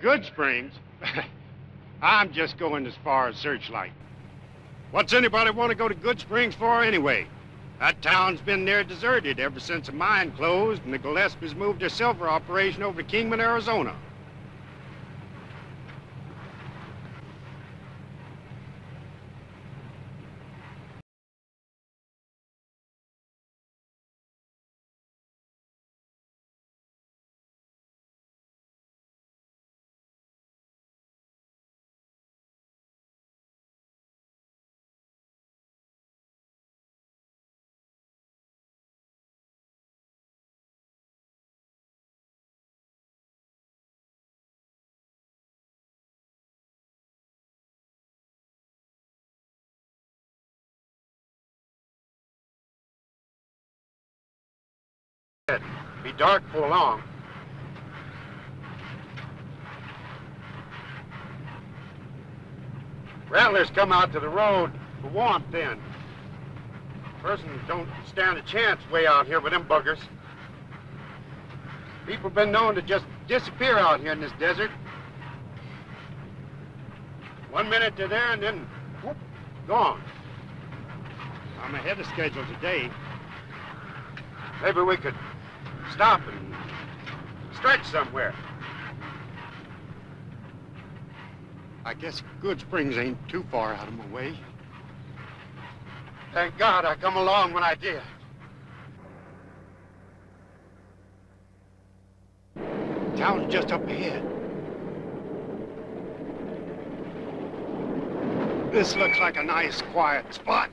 Good Springs? I'm just going as far as Searchlight. What's anybody want to go to Good Springs for anyway? That town's been near deserted ever since the mine closed and the Gillespies moved their silver operation over to Kingman, Arizona. Be dark for long. Rattlers come out to the road for warmth then. Persons don't stand a chance way out here with them buggers. People been known to just disappear out here in this desert. One minute they're there and then, whoop, gone. I'm ahead of schedule today. Maybe we could stop and stretch somewhere. I guess Good Springs ain't too far out of my way. Thank God I come along when I did. Town's just up ahead. This looks like a nice, quiet spot.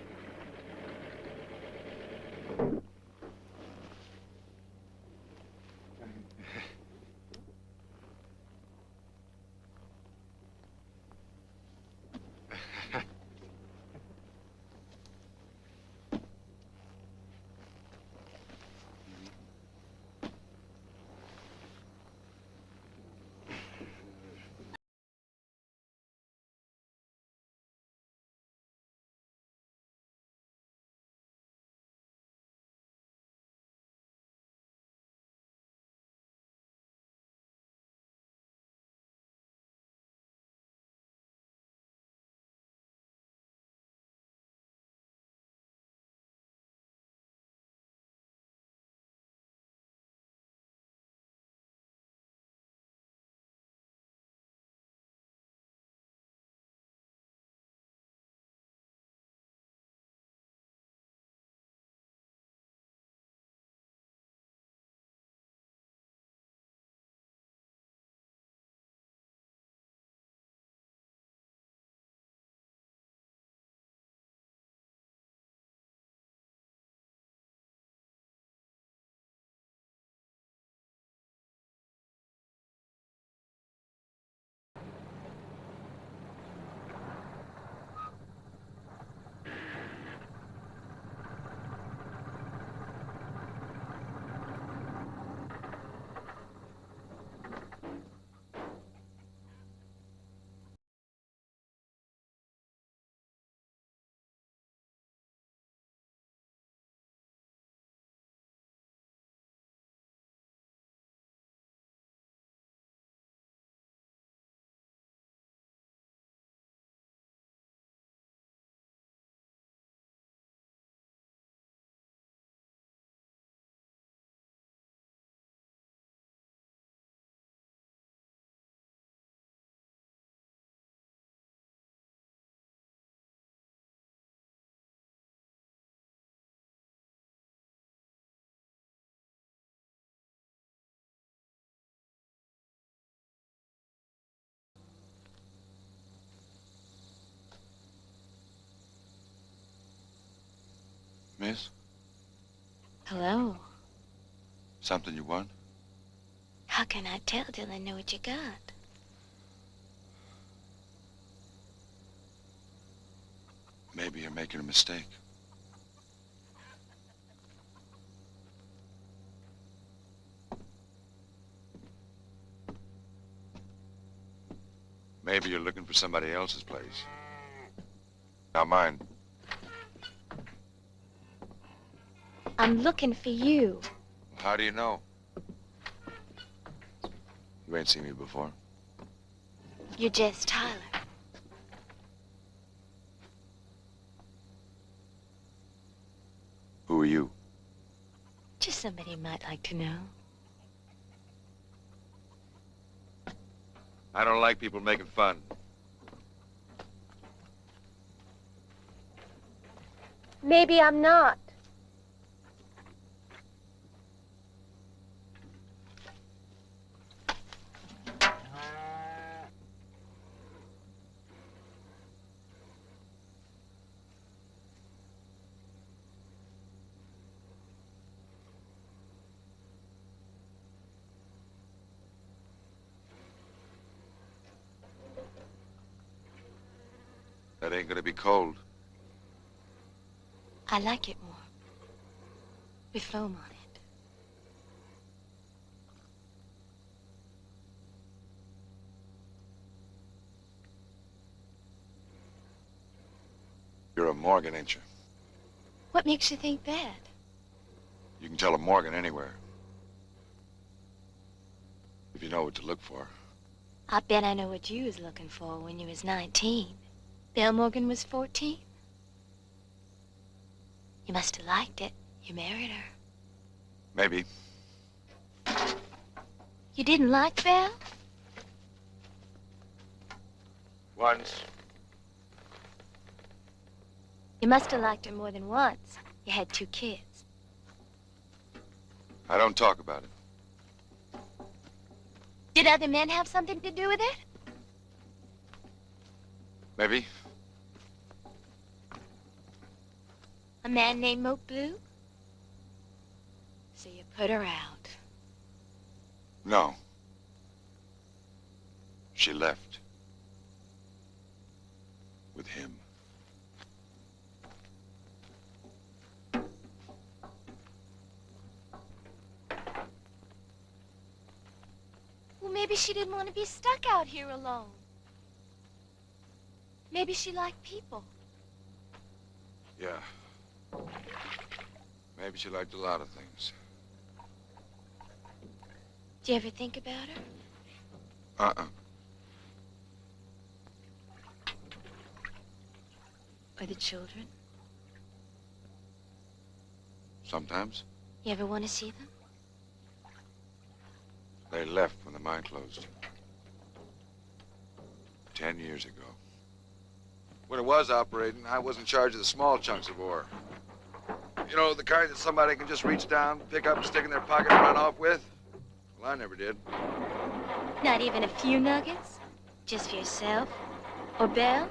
Miss? Hello. Something you want? How can I tell till I know what you got? Maybe you're making a mistake. Maybe you're looking for somebody else's place. Not mine. I'm looking for you. How do you know? You ain't seen me before. You're Jess Tyler. Who are you? Just somebody you might like to know. I don't like people making fun. Maybe I'm not. That ain't gonna be cold. I like it more. With foam on it. You're a Morgan, ain't you? What makes you think that? You can tell a Morgan anywhere. If you know what to look for. I bet I know what you was looking for when you was 19. Bill Morgan was 14. You must have liked it. You married her. Maybe. You didn't like Belle? Once. You must have liked her more than once. You had 2 kids. I don't talk about it. Did other men have something to do with it? Maybe. A man named Moat Blue? So you put her out. No. She left. With him. Well, maybe she didn't want to be stuck out here alone. Maybe she liked people. Yeah. Maybe she liked a lot of things. Do you ever think about her? Uh-uh. Or the children? Sometimes. You ever want to see them? They left when the mine closed. 10 years ago. When it was operating, I was in charge of the small chunks of ore. You know, the kind that somebody can just reach down, pick up, and stick in their pocket and run off with? Well, I never did. Not even a few nuggets? Just for yourself? Or Belle?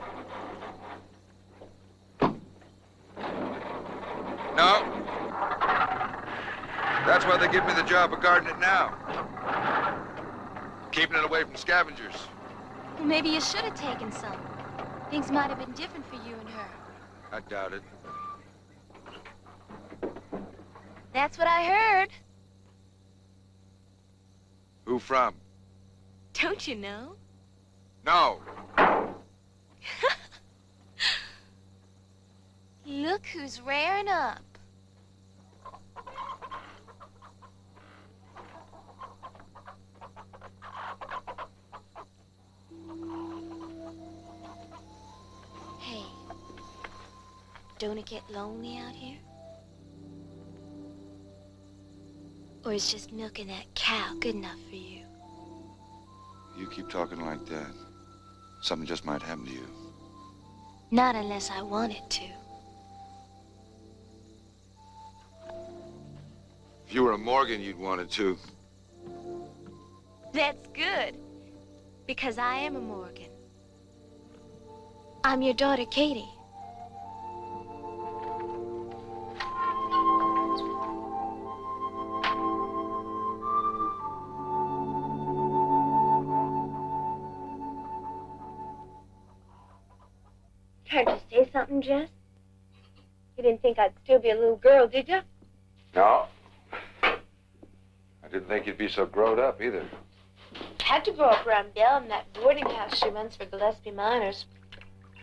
No. That's why they give me the job of guarding it now. Keeping it away from scavengers. Well, maybe you should have taken some. Things might have been different for you and her. I doubt it. That's what I heard. Who from? Don't you know? No. Look who's raring up. Hey, don't it get lonely out here? Or is just milking that cow good enough for you? You keep talking like that. Something just might happen to you. Not unless I want it to. If you were a Morgan, you'd want it to. That's good. Because I am a Morgan. I'm your daughter, Katie. Tried to say something, Jess? You didn't think I'd still be a little girl, did you? No. I didn't think you'd be so growed up, either. Had to grow up around Belle in that boarding house she runs for Gillespie miners.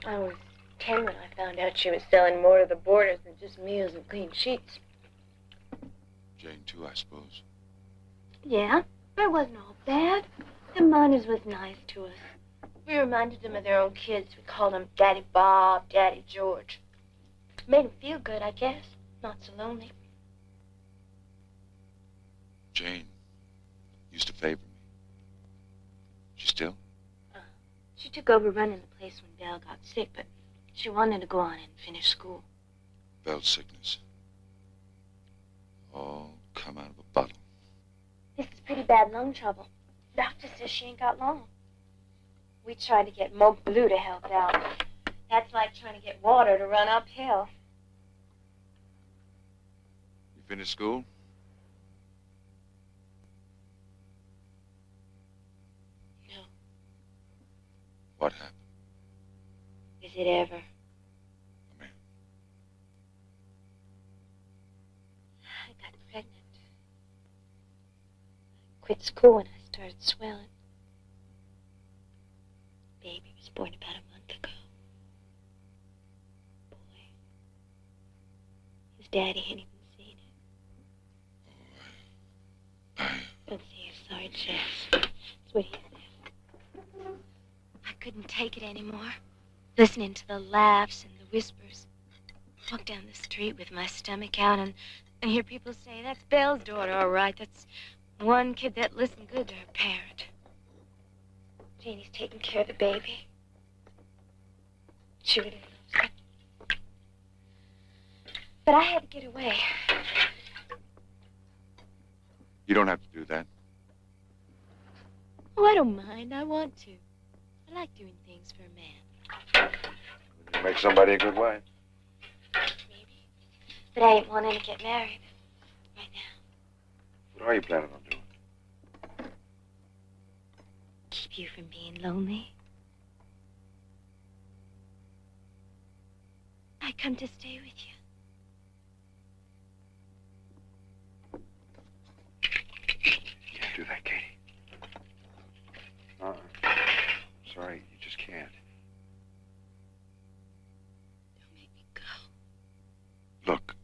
I was 10 when I found out she was selling more to the boarders than just meals and clean sheets. Jane, too, I suppose. Yeah, but it wasn't all bad. The miners was nice to us. We reminded them of their own kids. We called them Daddy Bob, Daddy George. Made them feel good, I guess. Not so lonely. Jane used to favor me. She still? She took over running the place when Belle got sick, but she wanted to go on and finish school. Belle's sickness. All come out of a bottle. This is pretty bad lung trouble. Doctor says she ain't got long. We tried to get Moke Blue to help out. That's like trying to get water to run uphill. You finished school? No. What happened? Is it ever? Come here. I got pregnant. I quit school when I started swelling. Baby was born about a month ago. Boy. His daddy hadn't even seen it. Don't say you're sorry, Chess. That's what he said. I couldn't take it anymore. Listening to the laughs and the whispers. Walk down the street with my stomach out and hear people say, that's Belle's daughter, all right. That's one kid that listened good to her parent. Janie's taking care of the baby. She really loves it. But I had to get away. You don't have to do that. Oh, I don't mind. I want to. I like doing things for a man. You make somebody a good wife. Maybe. But I ain't wanting to get married. Right now. What are you planning on doing? Keep you from being lonely. I come to stay with you. You can't do that, Katie. Sorry, you just can't. Don't make me go. Look,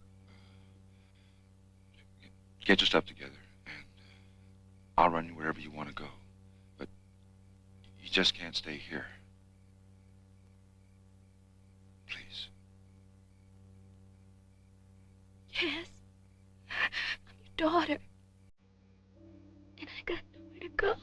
get your stuff together, and I'll run you wherever you want to go. But you just can't stay here. Please. Yes. I'm your daughter. And I got nowhere to go.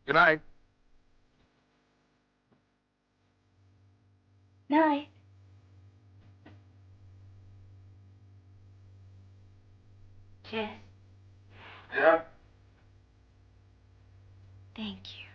Good night. Night. Jess, Yeah? thank you.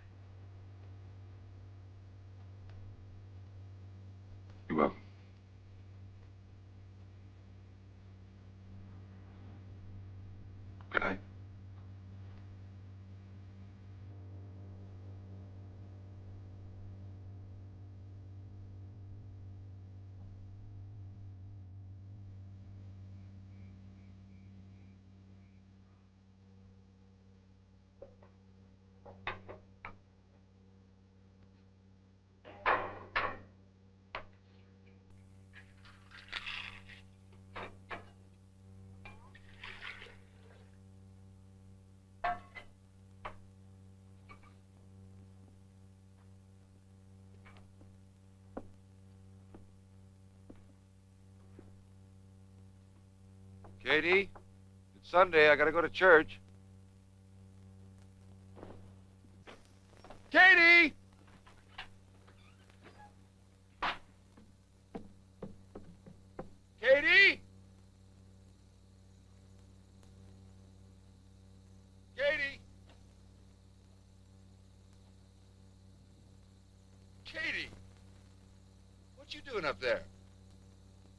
Katie, it's Sunday. I gotta go to church. Katie! Katie! Katie! Katie! What you doing up there?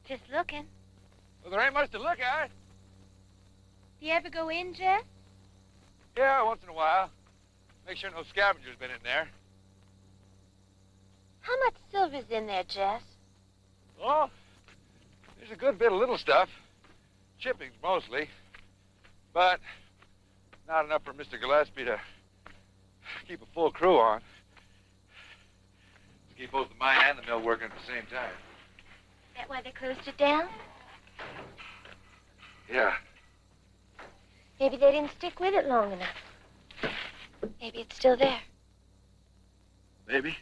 Just looking. Well, there ain't much to look at. Do you ever go in, Jess? Yeah, once in a while. Make sure no scavengers been in there. How much silver's in there, Jess? Oh, there's a good bit of little stuff. Chippings mostly. But not enough for Mr. Gillespie to keep a full crew on. To keep both the mine and the mill working at the same time. Is that why they closed it down? Yeah. Maybe they didn't stick with it long enough. Maybe it's still there. Maybe.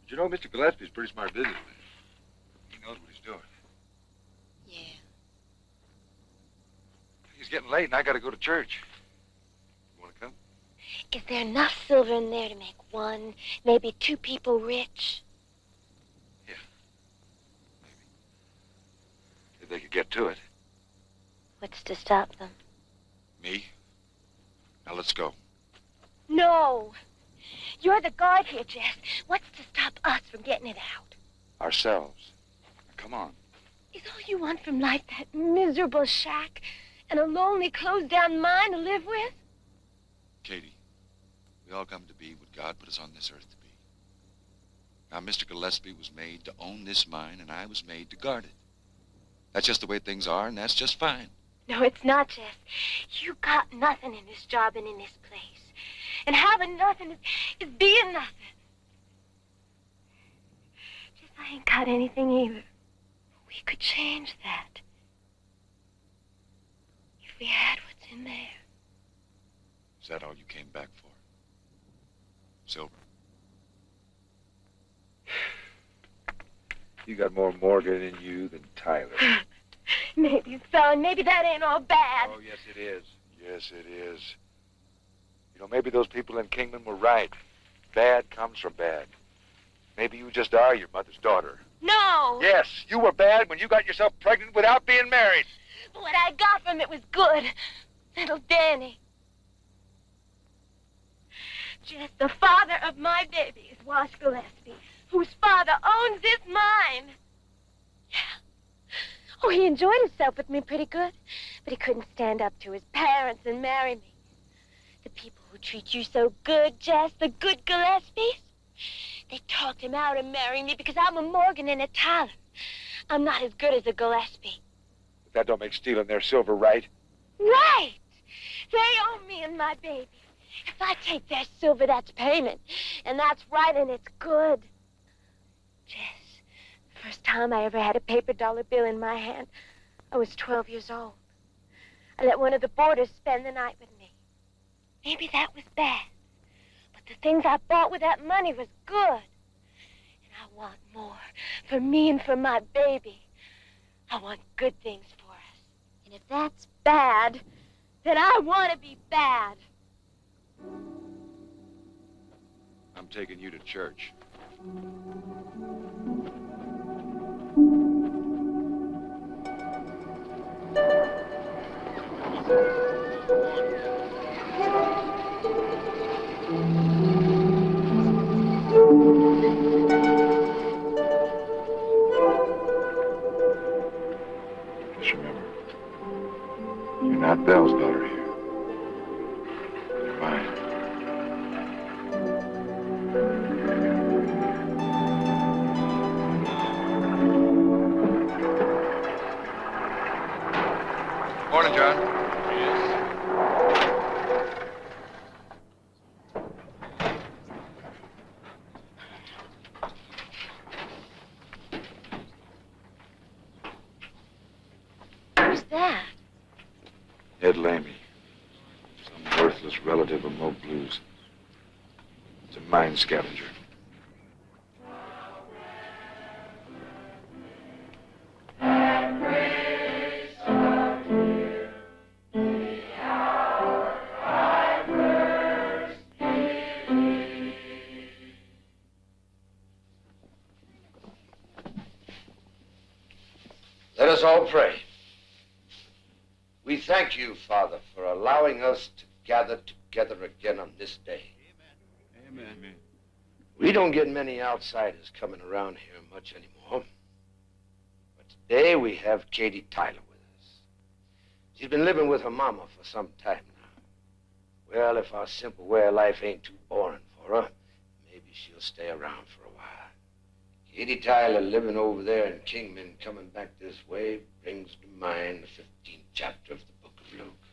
But you know, Mr. Gillespie's a pretty smart businessman. He knows what he's doing. Yeah. It's getting late and I gotta go to church. You wanna come? Is there enough silver in there to make one, maybe two people rich? Yeah. Maybe. If they could get to it. What's to stop them? Me? Now let's go. No. You're the guard here, Jess. What's to stop us from getting it out? Ourselves. Now, come on. Is all you want from life that miserable shack and a lonely, closed-down mine to live with? Katie, we all come to be what God put us on this earth to be. Now, Mr. Gillespie was made to own this mine, and I was made to guard it. That's just the way things are, and that's just fine. No, it's not, Jess. You got nothing in this job and in this place. And having nothing is being nothing. Jess, I ain't got anything either. We could change that. If we had what's in there. Is that all you came back for? Silver? You got more Morgan in you than Tyler. Maybe, son, maybe that ain't all bad. Oh, yes, it is. Yes, it is. You know, maybe those people in Kingman were right. Bad comes from bad. Maybe you just are your mother's daughter. No! Yes, you were bad when you got yourself pregnant without being married. But what I got from it was good. Little Danny. Just the father of my baby is Wash Gillespie, whose father owns this mine. Yeah. Oh, he enjoyed himself with me pretty good, but he couldn't stand up to his parents and marry me. The people who treat you so good, Jess, the good Gillespies, they talked him out of marrying me because I'm a Morgan and a Tyler. I'm not as good as a Gillespie. But that don't make stealing their silver right. Right! They own me and my baby. If I take their silver, that's payment. And that's right, and it's good. Jess, the first time I ever had a paper dollar bill in my hand, I was 12 years old. I let one of the boarders spend the night with me. Maybe that was bad. But the things I bought with that money was good. And I want more for me and for my baby. I want good things for us. And if that's bad, then I want to be bad. I'm taking you to church. Just remember, you're not Belle's daughter here. You're mine. Morning, John. Who's that? Ed Lamy. Some worthless relative of Mo Blues. It's a mine scavenger. And praise us all pray. We thank you, Father, for allowing us to gather together again on this day. Amen. Amen. We don't get many outsiders coming around here much anymore. But today we have Katie Tyler with us. She's been living with her mama for some time now. Well, if our simple way of life ain't too boring for her, maybe she'll stay around for a while. Katie Tyler living over there in Kingman, coming back this way, brings to mind the 15th chapter of the book of Luke,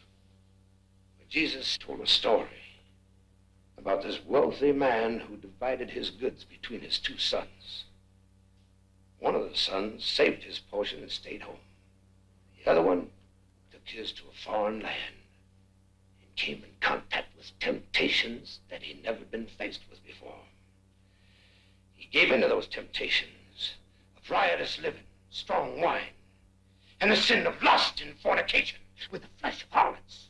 where Jesus told a story about this wealthy man who divided his goods between his two sons. One of the sons saved his portion and stayed home. The other one took his to a foreign land and came in contact with temptations that he'd never been faced with before. He gave in to those temptations of riotous living, strong wine, and the sin of lust and fornication with the flesh of harlots.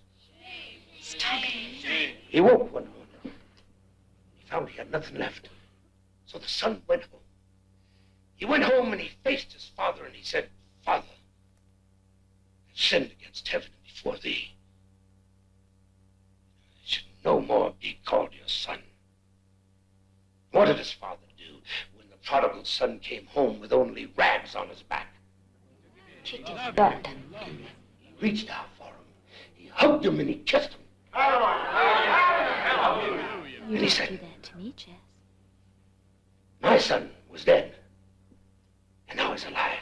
Stop. He woke one morning. He found he had nothing left. So the son went home. He went home and he faced his father and he said, Father, I've sinned against heaven and before thee. I should no more be called your son. What did his father do when the prodigal son came home with only rags on his back? Kicked his butt. He reached out for him. He hugged him and he kissed him. You And he didn't said, do that to me, Jess. my son was dead, and now he's alive.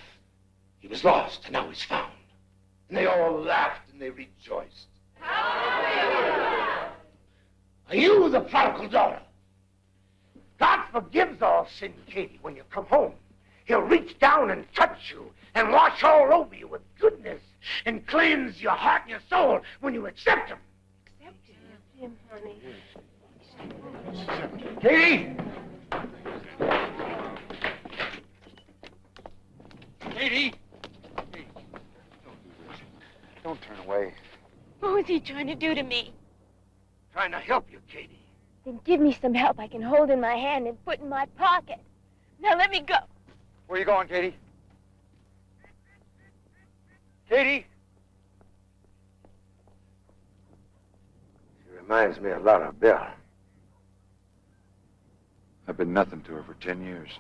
He was lost, and now he's found. And they all laughed and they rejoiced. Are you the prodigal daughter? God forgives all sin, Katie, when you come home. He'll reach down and touch you and wash all over you with goodness and cleanse your heart and your soul when you accept him. Accept him, honey. Katie! Katie! Don't turn away. What was he trying to do to me? Trying to help you, Katie. Then give me some help I can hold in my hand and put in my pocket. Now let me go. Where are you going, Katie? Katie? She reminds me a lot of Bill. I've been nothing to her for 10 years.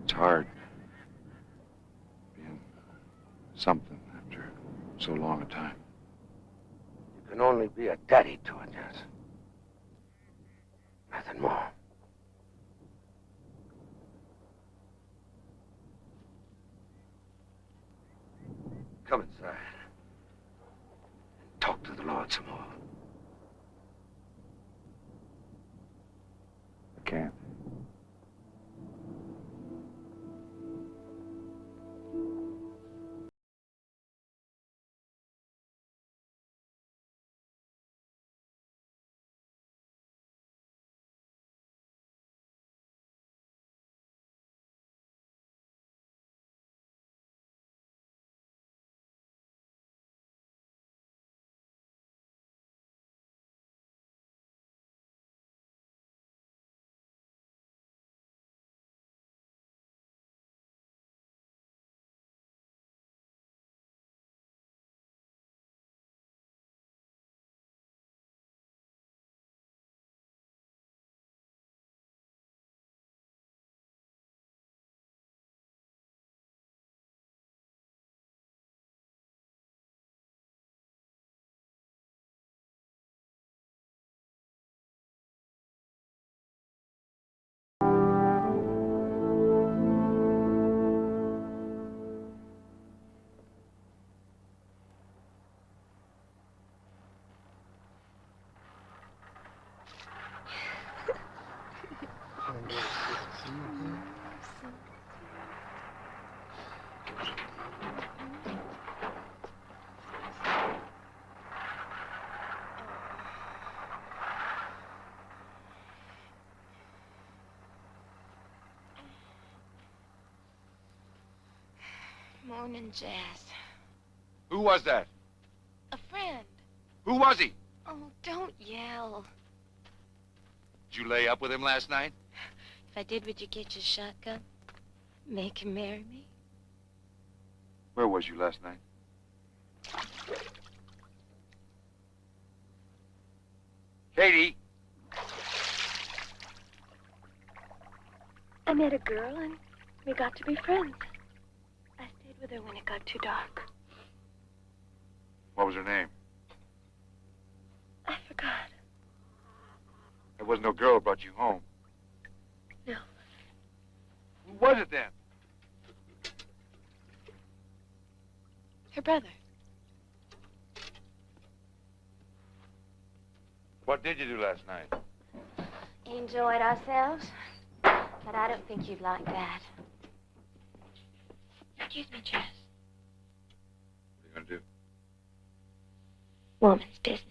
It's hard being something after so long a time. You can only be a daddy to her, Jess. Nothing more. Come inside and talk to the Lord some more. I can't. Morning, Jazz. Who was that? A friend. Who was he? Oh, don't yell. Did you lay up with him last night? If I did, would you get your shotgun? Make him marry me? Where was you last night? Katie! I met a girl and we got to be friends. I stayed with her when it got too dark. What was her name? I forgot. There was no girl who brought you home. No. Who was it then? Her brother. What did you do last night? Enjoyed ourselves. But I don't think you'd like that. Excuse me, Jess. What are you gonna do? Woman's business.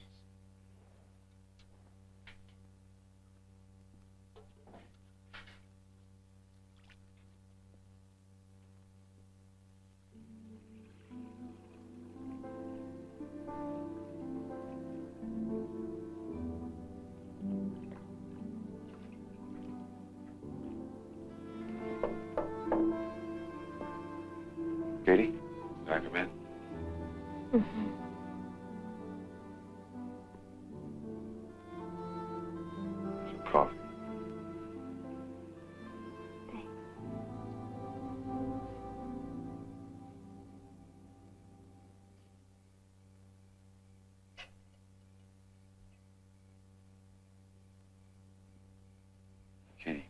Katie, can I come in? Mm-hmm. Some coffee. Katie.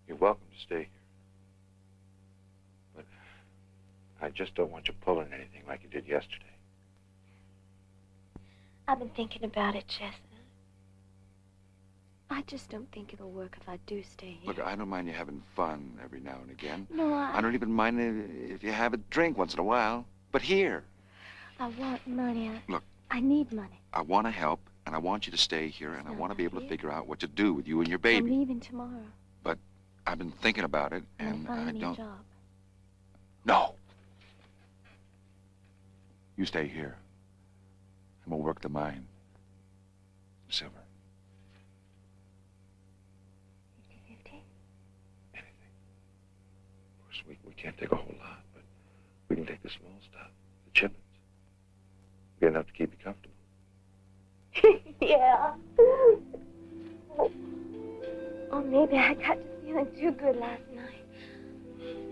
You're welcome to stay here. But I just don't want you pulling anything like you did yesterday. I've been thinking about it, Jess. I just don't think it'll work if I do stay here. Look, I don't mind you having fun every now and again. No, I don't even mind if you have a drink once in a while. But here, I want money. Look. I need money. I want to help, and I want you to stay here, and I Not want to be able to here. figure out what to do with you and your I'm baby. leaving tomorrow. I've been thinking about it, I'm and gonna find I me a don't... job. No. You stay here. And we'll work the mine. Silver. 50-50? Anything. Of course, we can't take a whole lot, but we can take the small stuff, the chippings. Get enough to keep you comfortable. Yeah. Oh, maybe I got to feeling too good last night.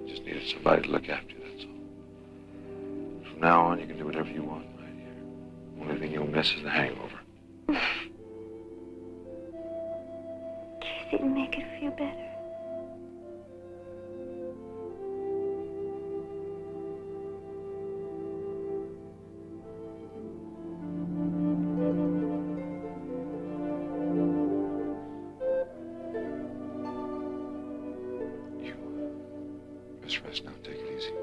Just needed somebody to look after you, that's all. From now on, you can do whatever you want, my dear. Only thing you'll miss is the hangover. Kissing make it feel better. Just rest now. Take it easy.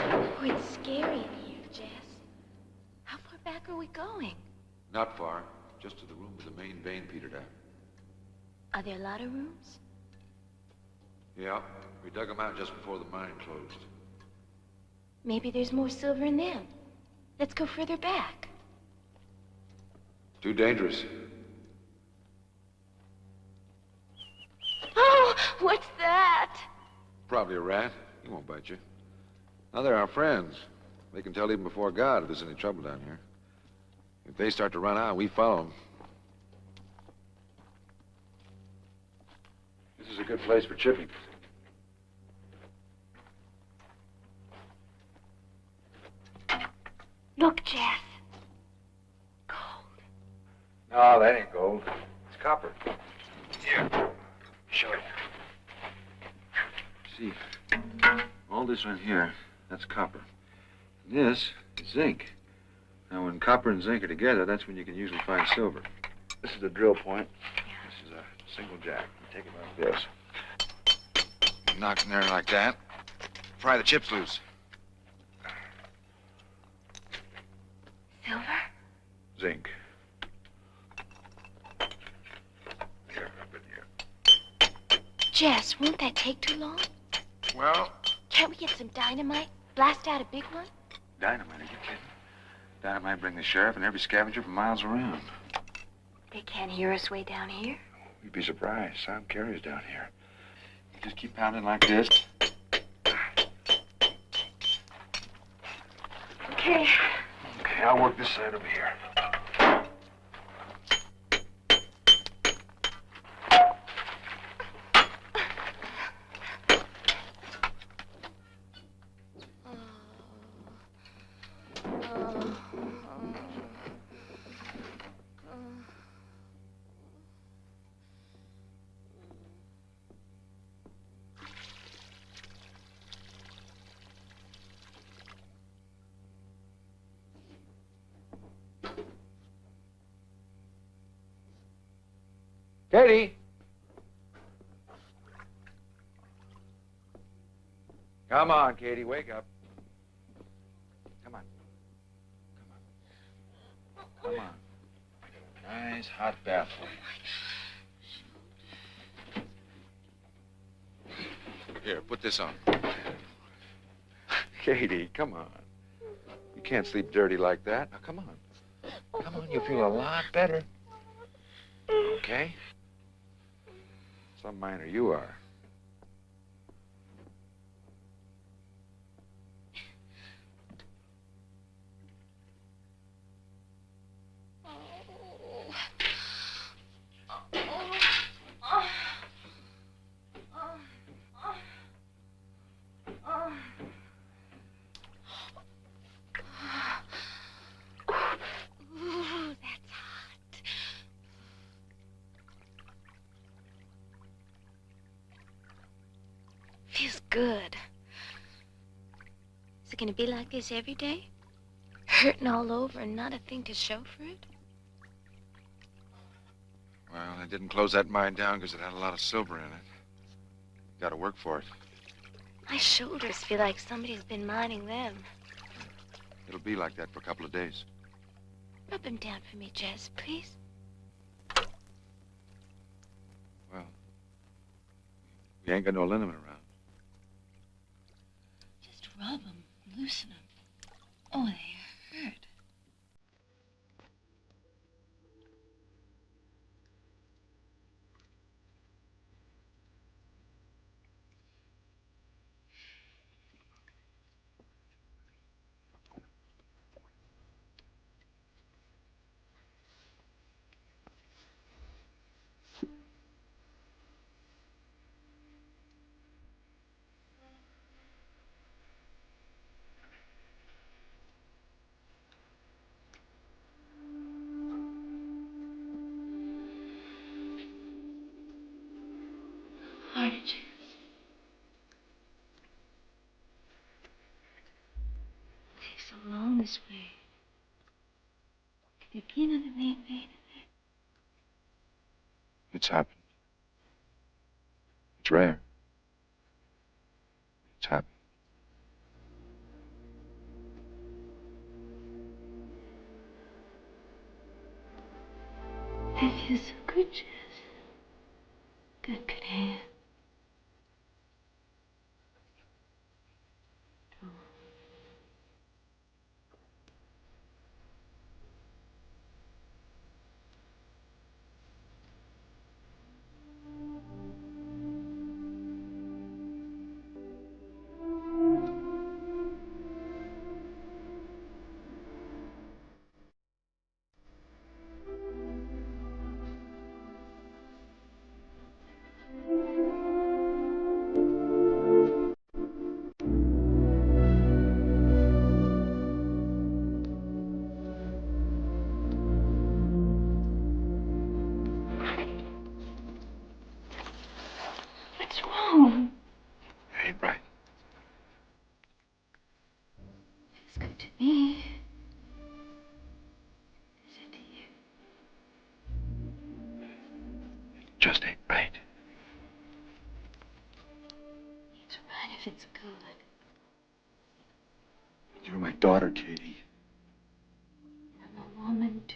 Oh, it's scary in here, Jess. How far back are we going? Not far. Just to the room with the main vein petered out. Are there a lot of rooms? Yeah. We dug them out just before the mine closed. Maybe there's more silver in them. Let's go further back. Too dangerous. Oh, what's that? Probably a rat. He won't bite you. Now, they're our friends. They can tell even before God if there's any trouble down here. If they start to run out, we follow them. This is a good place for chipping. Look, Jess. Gold. No, that ain't gold. It's copper. Here. Show you. See, all this one here, that's copper. This is zinc. Now, when copper and zinc are together, that's when you can usually find silver. This is a drill point. This is a single jack. You take it like this. Knock in there like that. Pry the chips loose. zinc. Here, up in here. Jess, won't that take too long? Well, Can't we get some dynamite? Blast out a big one? dynamite, are you kidding? Dynamite bring the sheriff and every scavenger for miles around. They can't hear us way down here. You'd be surprised. Sound carriers down here. You just keep pounding like this. Okay. Okay, I'll work this side over here. Katie! Come on, Katie, wake up. Come on. Come on. Nice hot bath for you. Here, put this on. Katie, come on. You can't sleep dirty like that. Now, come on. Come on, you'll feel a lot better. Okay? Some miner you are. Ooh, that's hot. Feels good. Is it gonna be like this every day? Hurting all over and not a thing to show for it? Well, I didn't close that mine down because it had a lot of silver in it. Got to work for it. My shoulders feel like somebody's been mining them. It'll be like that for a couple of days. Rub them down for me, Jess, please. Well, we ain't got no liniment around. Just rub them, loosen them. Oh, they hurt. Harder, Jess. Takes so long this way. Could there be another main vein in there? It's happened. It's rare. It's happened. That feels so good, Jess. Good hand. What's wrong? Ain't right. Feels good to me. Is it to you? Just ain't right. It's right if it's good. You're my daughter, Katie. I'm a woman, too.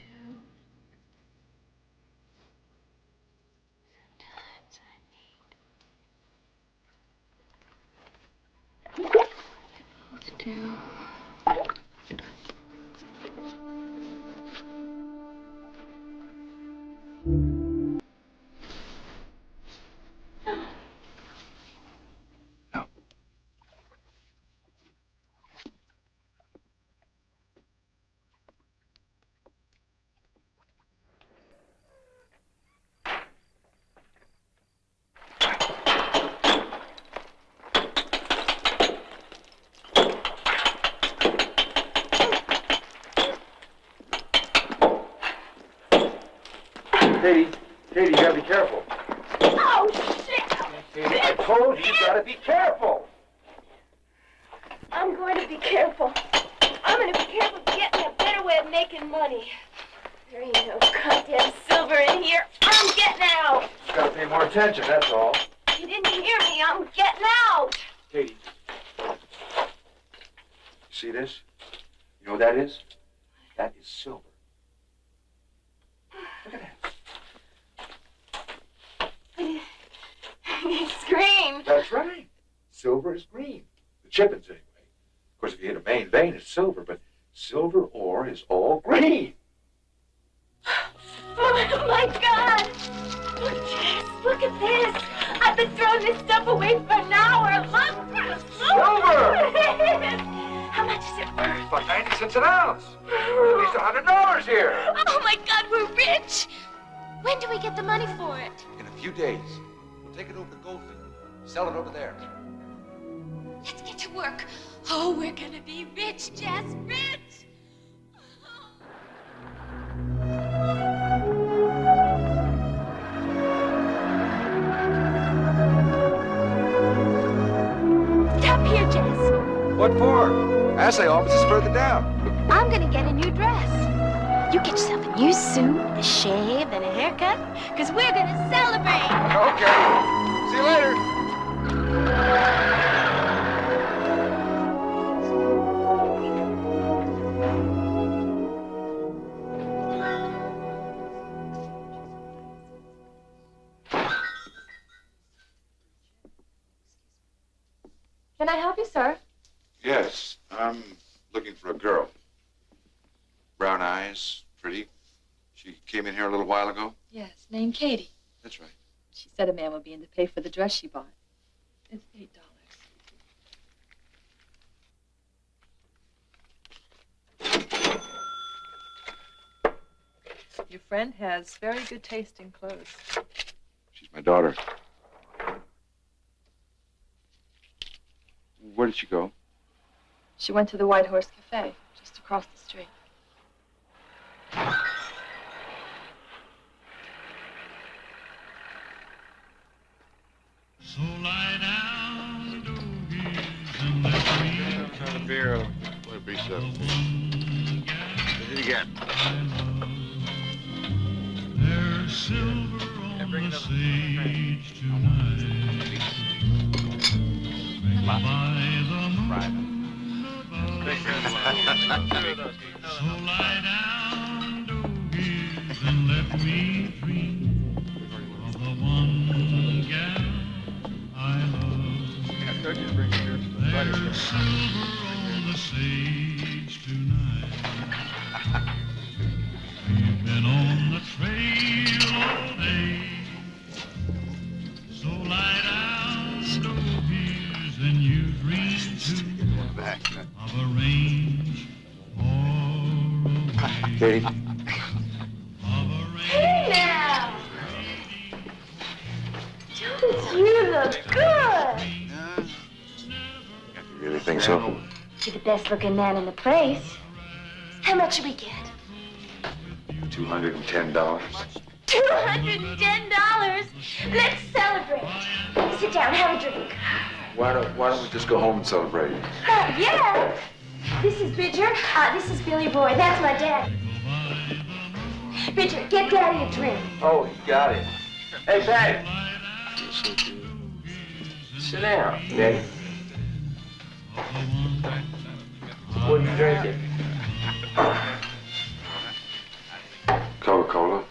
Katie, you gotta be careful. Oh, shit! Katie, I told you gotta be careful. I'm going to be careful. I'm going to be careful to get me a better way of making money. There ain't no goddamn silver in here. I'm getting out. Just gotta pay more attention, that's all. You didn't hear me. I'm getting out. Katie, you see this? You know what that is? That is silver. Look at that. It's green. That's right. Silver is green. The chippings, anyway. Of course, if you hit a main vein, it's silver, but silver ore is all green. Oh, my God. Look, Jess, look at this. I've been throwing this stuff away for an hour. Look. Silver! How much is it worth? It's about 90 cents an ounce. At least $100 here. Oh, my God, we're rich. When do we get the money for it? In a few days, we'll take it over to Goldfield. Sell it over there. Let's get to work. Oh, we're gonna be rich, Jess, rich! Stop here, Jess. What for? Assay office is further down. I'm gonna get a new dress. You get yourself a new suit, a shave, and a haircut, because we're gonna celebrate. Okay. See you later. Can I help you, sir? Yes, I'm looking for a girl. Brown eyes, pretty. She came in here a little while ago. Yes, named Katie. That's right. She said a man would be in to pay for the dress she bought. It's $8. Your friend has very good taste in clothes. She's my daughter. Where did she go? She went to the White Horse Cafe, just across the street. So lie down, doggies, and let me Kind of beer. Would be something. Did it again. There's silver on the sage tonight. By the moon above. So lie down, doggies, and let me dream of the one gal I love. There's silver on the sage tonight. We've been on the trail all day. So lie down, doggies, and you dream too of a range far away. Katie. Of a range. Hey, now! Don't you look good? You really think so? You're the best-looking man in the place. How much should we get? $210. $210? Let's celebrate. Sit down, have a drink. Why don't we just go home and celebrate? Yeah. This is Bridger. This is Billy Boy. That's my dad. Bridger, get Daddy a drink. Oh, you got it. Hey, Patty. Sit down, Daddy. What are you drinking? Coca-Cola.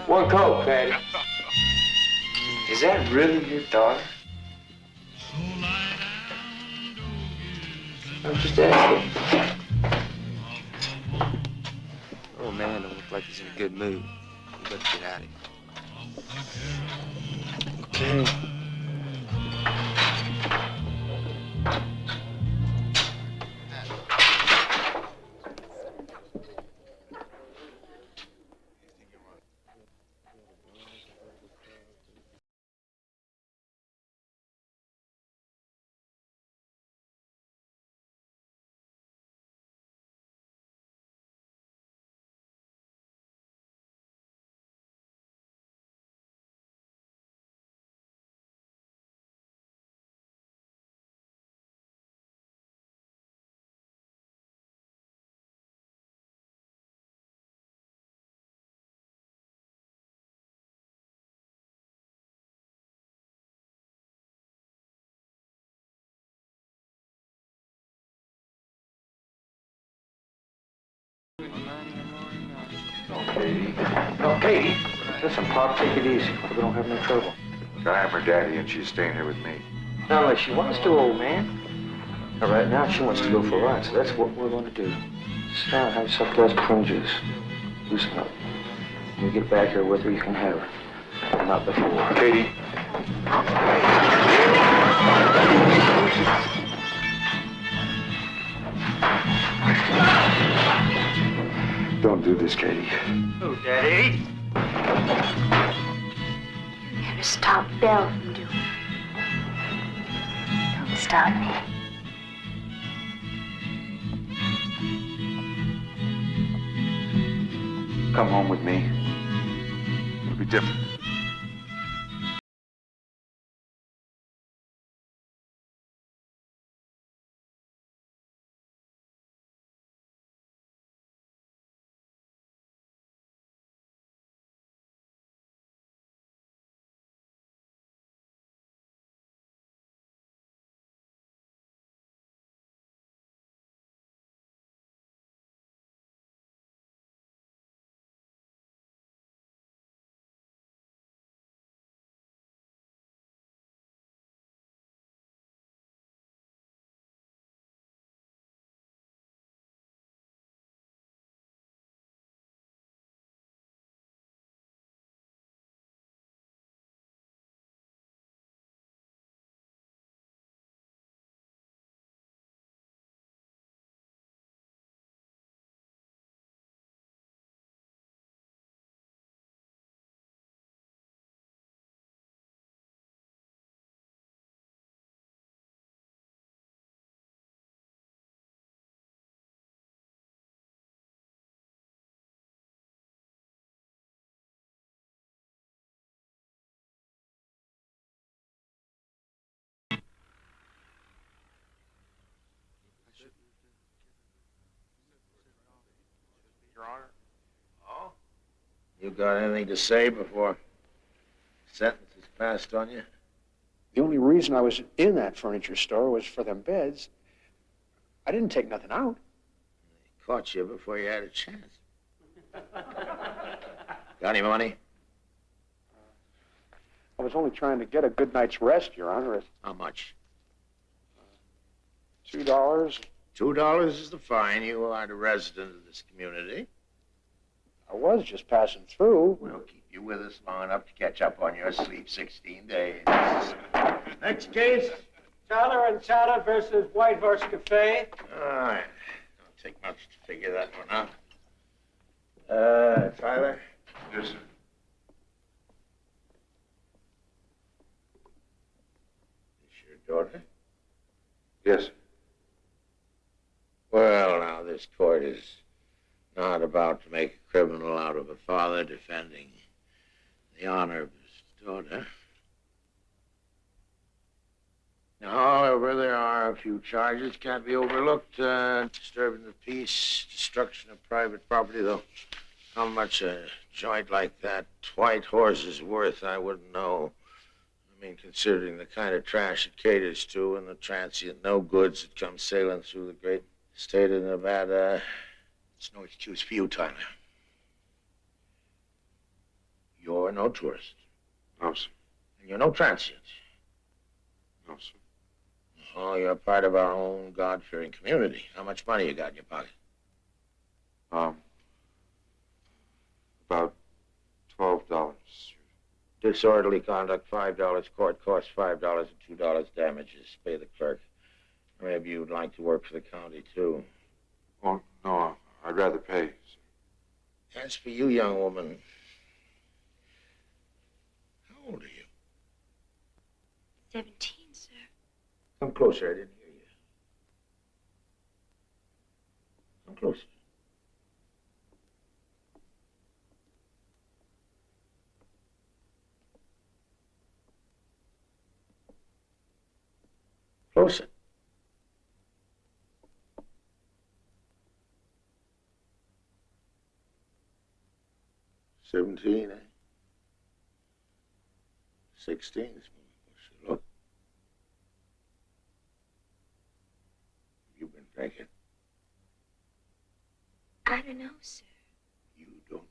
One Coke, Patty. Is that really your daughter? I'm just asking. Oh, man, don't look like he's in a good mood. We better get out of here. Okay. Katie. No, Katie. Listen, Pop, take it easy. Hope we don't have no trouble. I'm her daddy, and she's staying here with me. Not unless she wants to, old man. Now, right now, she wants to go for a ride, so that's what we're going to do. Sit down and have yourself a glass of prune juice. Loosen up. When we get back here with her, you can have her. But not before. Katie. Don't do this, Katie. Oh, Daddy. You never stop Belle from doing it. Don't stop me. Come home with me. It'll be different. Your Honor. Oh? You got anything to say before sentence is passed on you? The only reason I was in that furniture store was for them beds. I didn't take nothing out. They caught you before you had a chance. Got any money? I was only trying to get a good night's rest, Your Honor. How much? $2. $2 is the fine. You aren't a resident of this community. I was just passing through. We'll keep you with us long enough to catch up on your sleep 16 days. Next case, Tyler and Tata versus White Horse Cafe. All right. Don't take much to figure that one out. Tyler? Yes, sir. Is your daughter? Yes, sir. Well, now, this court is not about to make a criminal out of a father defending the honor of his daughter. However, there are a few charges can't be overlooked. Disturbing the peace, destruction of private property, though how much a joint like that White Horse is worth, I wouldn't know. I mean, considering the kind of trash it caters to and the transient no-goods that come sailing through the great state of Nevada, it's no excuse for you, Tyler. You're no tourist. No, sir. And you're no transient. No, sir. Oh, you're part of our own God-fearing community. How much money you got in your pocket? About $12. Disorderly conduct, $5. Court costs $5 and $2 damages. Pay the clerk. Maybe you'd like to work for the county, too. Oh, no, I'd rather pay, sir. As for you, young woman, how old are you? 17, sir. Come closer, I didn't hear you. Come closer. Closer. $17, eh? 16 is look. You've been drinking. I don't know, sir. You don't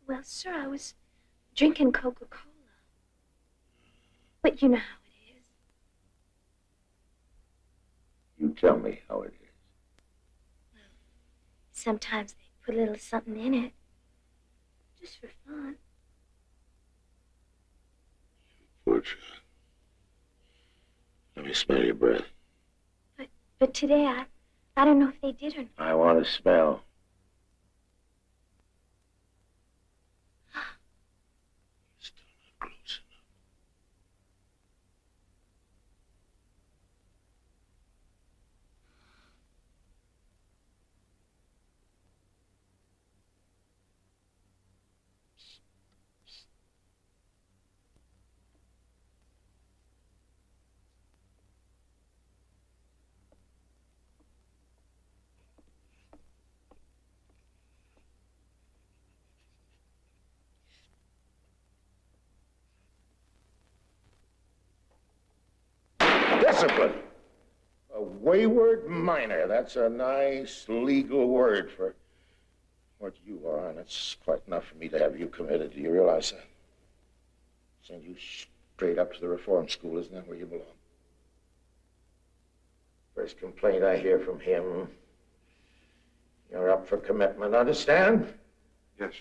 Well, sir, I was drinking Coca-Cola. But you know how it is. You tell me how it is. Sometimes they put a little something in it. Just for fun. Poor child. Let me smell your breath. But today, I don't know if they did or not. I want to smell. Still not close enough. Discipline. A wayward minor. That's a nice legal word for what you are, and it's quite enough for me to have you committed. Do you realize that? Send you straight up to the reform school. Isn't that where you belong? First complaint I hear from him, you're up for commitment. Understand? Yes,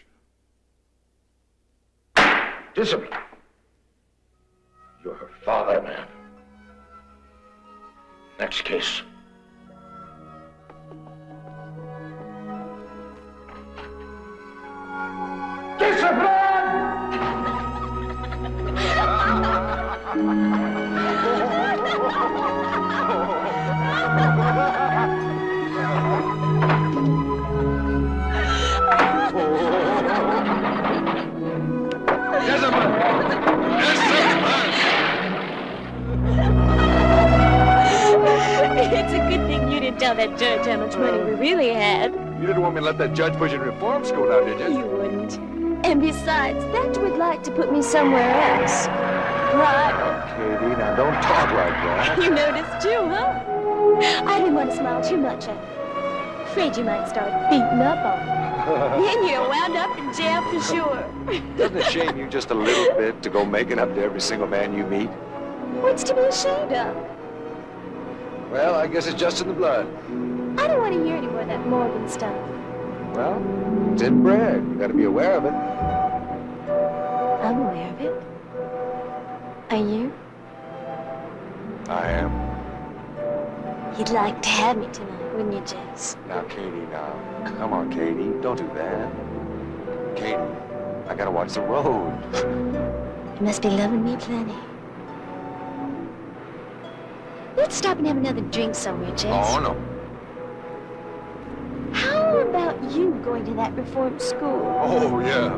sir. Discipline. You're her father, man. Next case. It's a good thing you didn't tell that judge how much money we really had. You didn't want me to let that judge push you in reform school now, did you? You wouldn't. And besides, that would like to put me somewhere else. Right? Katie, now don't talk like that. You noticed too, huh? I didn't want to smile too much at you. Afraid you might start beating up on me. Then you're wound up in jail for sure. Doesn't it shame you just a little bit to go making up to every single man you meet? What's to be ashamed of? Well, I guess it's just in the blood. I don't want to hear any more of that Morgan stuff. Well, it's inbred. You gotta be aware of it. I'm aware of it. Are you? I am. You'd like to have me tonight, wouldn't you, Jess? Now, Katie, now. Come on, Katie. Don't do that. Katie, I gotta watch the road. You must be loving me plenty. Let's stop and have another drink somewhere, Jess. Oh, no. How about you going to that reform school? Oh, yeah.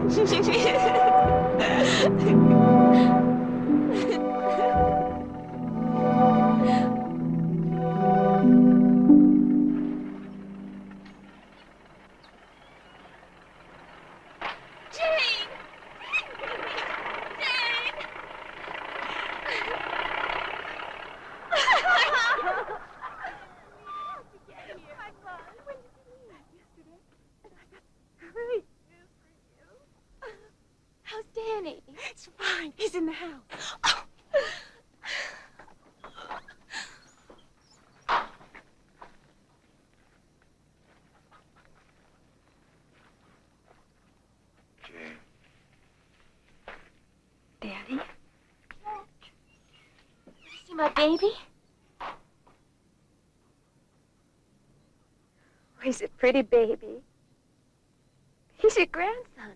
How's Danny? It's fine. He's in the house. Daddy? Want to see my baby? Oh, he's a pretty baby. He's your grandson.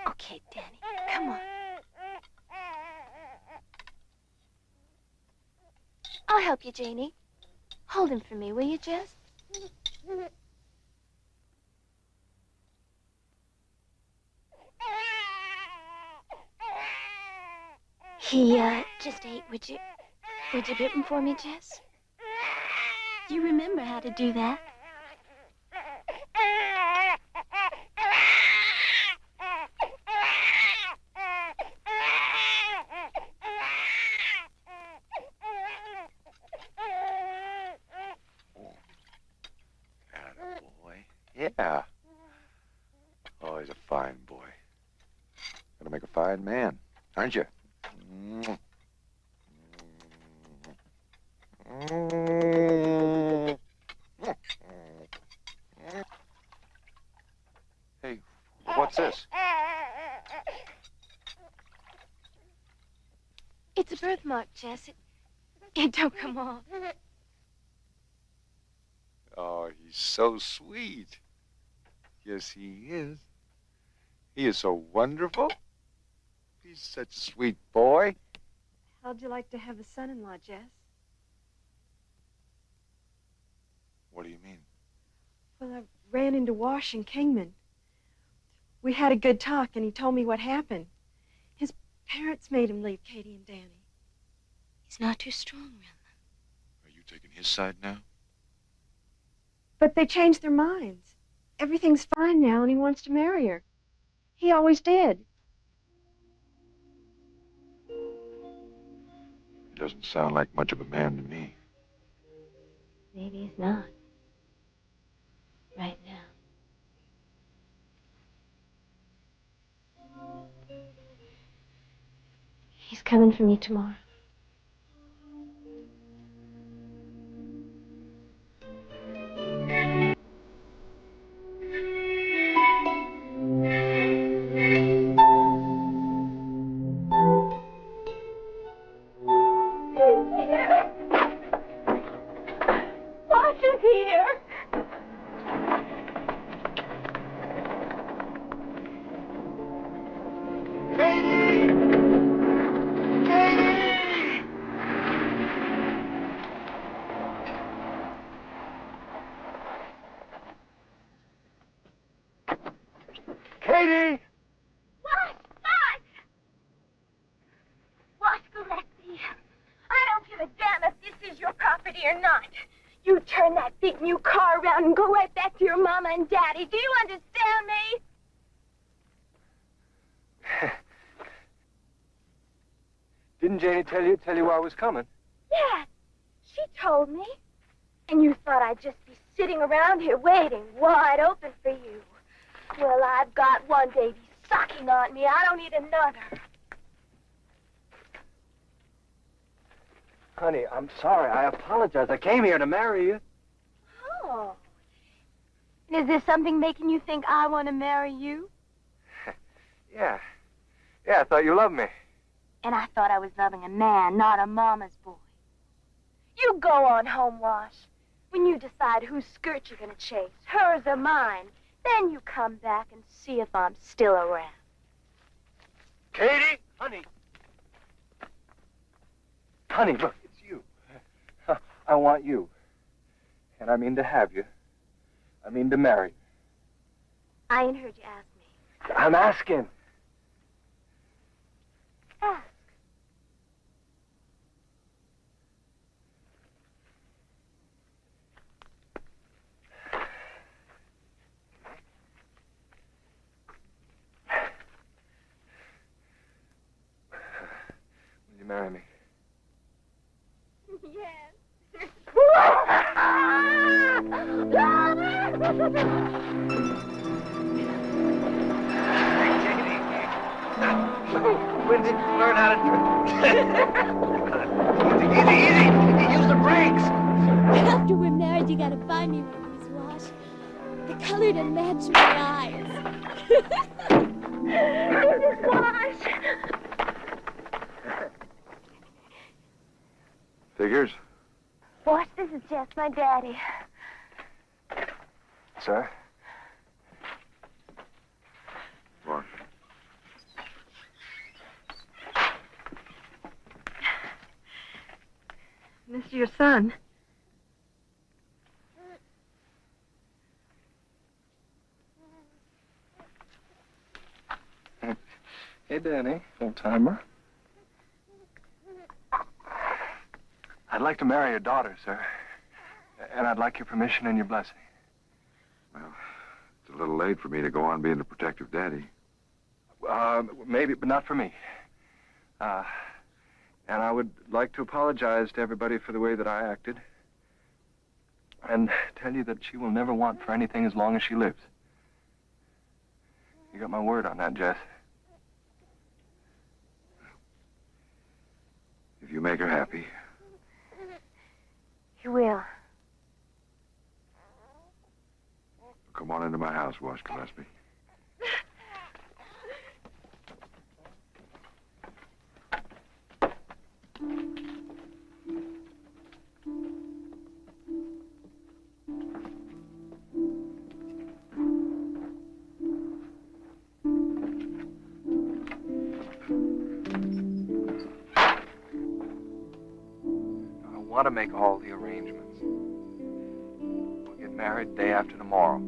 Okay, Danny, come on. I'll help you, Janie. Hold him for me, will you, Jess? He, just ate. Would you grip him for me, Jess? You remember how to do that? Yeah. Oh, he's a fine boy. Gonna make a fine man, aren't you? Hey, what's this? It's a birthmark, Jess. It don't come off. Oh, he's so sweet. Yes, he is. He is so wonderful. He's such a sweet boy. How'd you like to have a son-in-law, Jess? What do you mean? Well, I ran into Wash in Kingman. We had a good talk, and he told me what happened. His parents made him leave Katie and Danny. He's not too strong, Rilla. Are you taking his side now? But they changed their minds. Everything's fine now, and he wants to marry her. He always did. He doesn't sound like much of a man to me. Maybe he's not. Right now. He's coming for me tomorrow. Wash is here. Katie! Wash, go back, please. I don't give a damn if this is your property or not. You turn that big new car around and go right back to your mama and daddy. Do you understand me? Didn't Janie tell you why I was coming? Yeah, she told me. And you thought I'd just be sitting around here waiting, wide open for you. Well, I've got one baby sucking on me. I don't need another. Honey, I'm sorry. I apologize. I came here to marry you. Oh. And is there something making you think I want to marry you? Yeah. Yeah, I thought you loved me. And I thought I was loving a man, not a mama's boy. You go on home, Wash. When you decide whose skirt you're going to chase, hers or mine, then you come back and see if I'm still around. Katie! Honey! Honey, look, it's you. I want you. And I mean to have you. I mean to marry you. I ain't heard you ask me. I'm asking. Ask. When did you learn how to Easy, easy. Use the brakes. After we're married, you gotta buy me one of these, Wash. The color to match my eyes. Wash. Figures? Wash, this is Jess, my daddy. Sir? What? This is your son. Hey, Danny, old timer. I'd like to marry your daughter, sir. And I'd like your permission and your blessing. Well, it's a little late for me to go on being the protective daddy. Maybe, but not for me. And I would like to apologize to everybody for the way that I acted. And tell you that she will never want for anything as long as she lives. You got my word on that, Jess. If you make her happy. You will. Come on into my house, Wash Gillespie. I want to make all the arrangements. We'll get married day after tomorrow.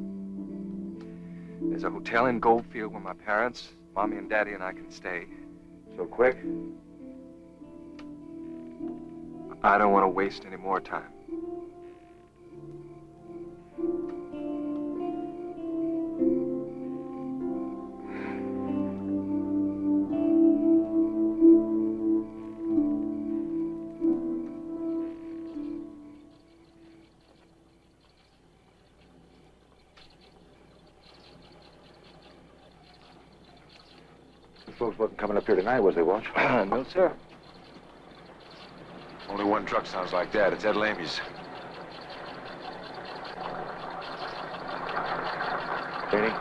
There's a hotel in Goldfield where my parents, Mommy and Daddy, and I can stay. So quick? I don't want to waste any more time. The folks wasn't coming up here tonight, was they, Wash? No, sir. Only one truck sounds like that. It's Ed Lamy's. Danny?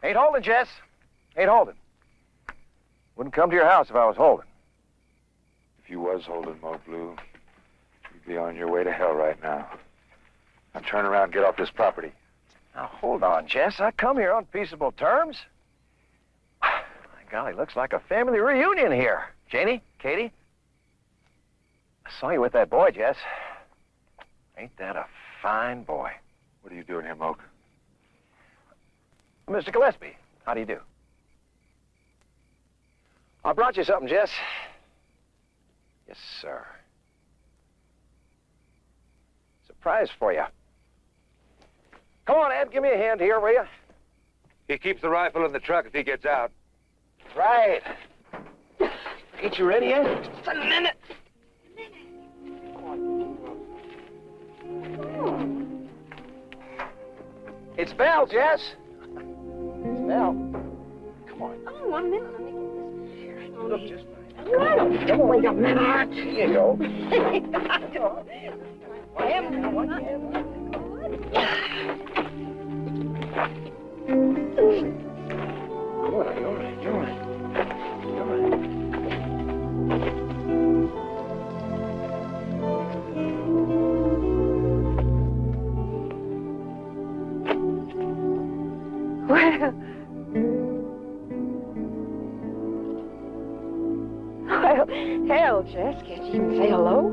Ain't holding, Jess. Ain't holding. Wouldn't come to your house if I was holding. If you was holding Mo Blue, you'd be on your way to hell right now. Now turn around and get off this property. Now, hold on, Jess. I come here on peaceable terms. My golly, looks like a family reunion here. Janie, Katie, I saw you with that boy, Jess. Ain't that a fine boy? What are you doing here, Moke? Mr. Gillespie, how do you do? I brought you something, Jess. Yes, sir. Surprise for you. Come on, Ed, give me a hand here, will you? He keeps the rifle in the truck if he gets out. Right. Ain't you ready yet? Just a minute. It's Val, Jess. It's Val. Come on. Oh, 1 minute. Let me get Here, hold up just fine. this. Come on, wait a minute. Here you go. Come on, you're all right. You're all right. You're all right. Well, hell, Jess, can't you even say hello?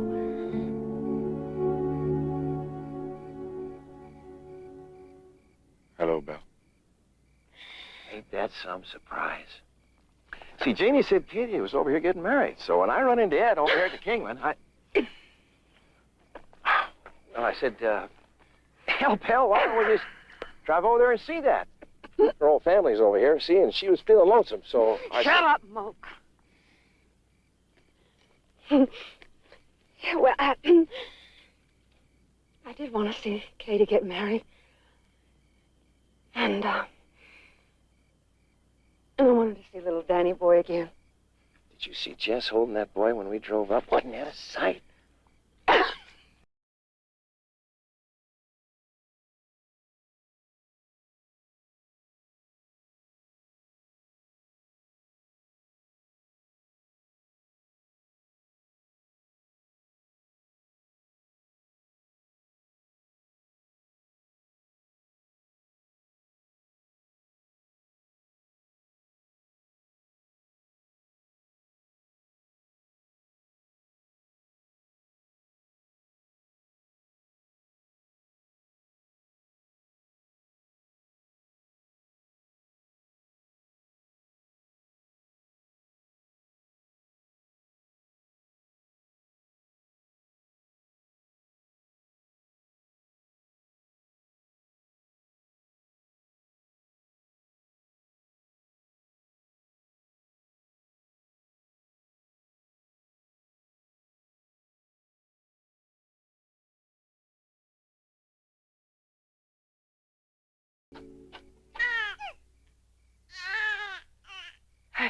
Hello, Belle. Ain't that some surprise? See, Janie said Katie was over here getting married, so when I run into Ed over here at the Kingman, I said, hell, pal, why don't we just drive over there and see that? Her whole family's over here, see, and she was feeling lonesome, so I Shut up, Moke. Yeah, well, I did want to see Katie get married. And I wanted to see little Danny boy again. Did you see Jess holding that boy when we drove up? Wasn't that a sight?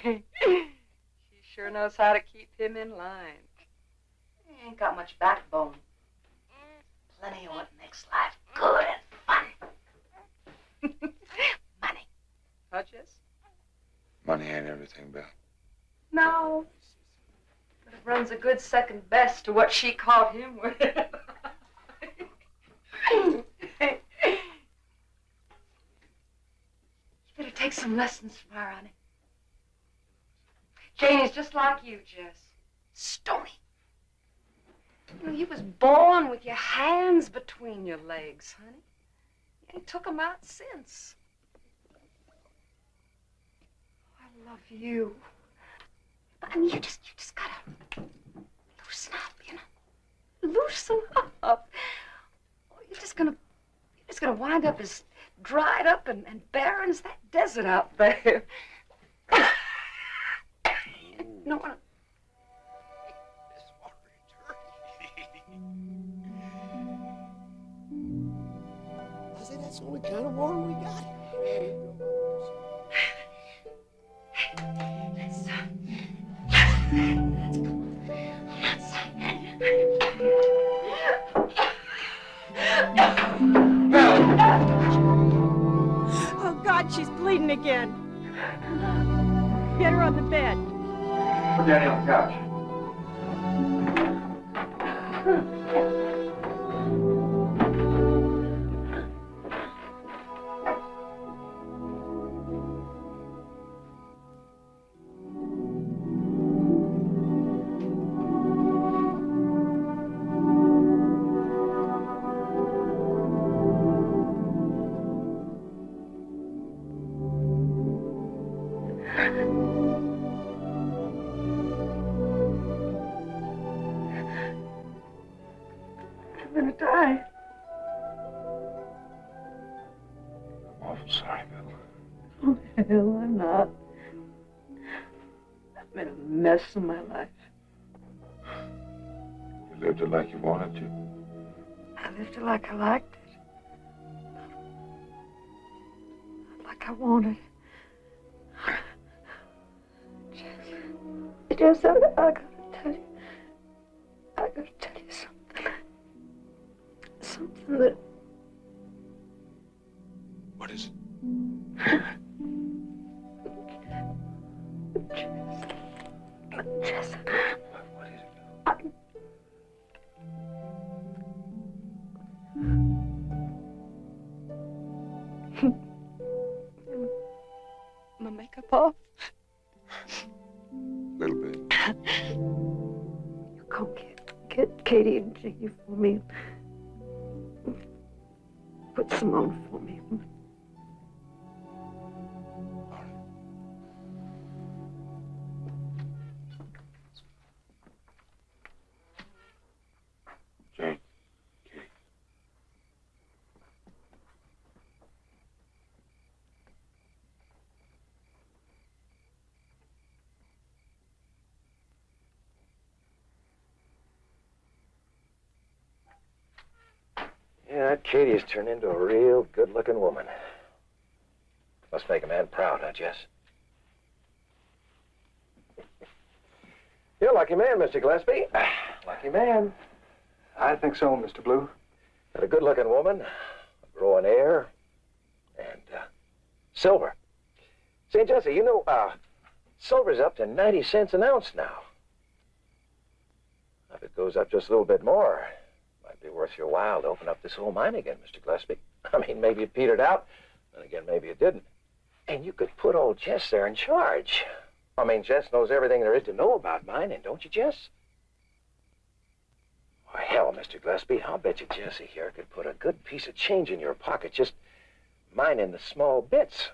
She sure knows how to keep him in line. He ain't got much backbone. Plenty of what makes life good and fun. Money. Huh, Jess? Money ain't everything, Bill. No. But it runs a good second best to what she caught him with. You better take some lessons from her, honey. Janie's just like you, Jess. Stony. You know, you was born with your hands between your legs, honey. You ain't took 'em out since. I love you. I mean, you just gotta loosen up, you know. Loosen up. Oh, you're just gonna wind up as dried up and barren as that desert out there. No, I say that's the only kind of water we got. Oh, God, she's bleeding again. Get her on the bed. Put Danny on the couch. I'm gonna die. I'm awful sorry, Bill. Oh, hell, I'm not. I've made a mess of my life. You lived it like you wanted to. I lived it like I liked it. Not like I wanted. Jess, I gotta tell you something. Something that... What is it? Jess. What is it? My makeup off. A little bit. You go get Katie and Janie for me. Put some on for me. Jane, Katie, that Katie has turned into a real good-looking woman. Must make a man proud, huh, Jess? You're a lucky man, Mr. Gillespie. Lucky man. I think so, Mr. Blue. Got a good-looking woman, a growing heir, and silver. St. Jesse, you know, silver's up to 90 cents an ounce now. If it goes up just a little bit more, it might be worth your while to open up this old mine again, Mr. Gillespie. I mean, maybe it petered out, and again, maybe it didn't. And you could put old Jess there in charge. I mean, Jess knows everything there is to know about mining, don't you, Jess? Why, hell, Mr. Gillespie, I'll bet you Jessie here could put a good piece of change in your pocket just mining the small bits,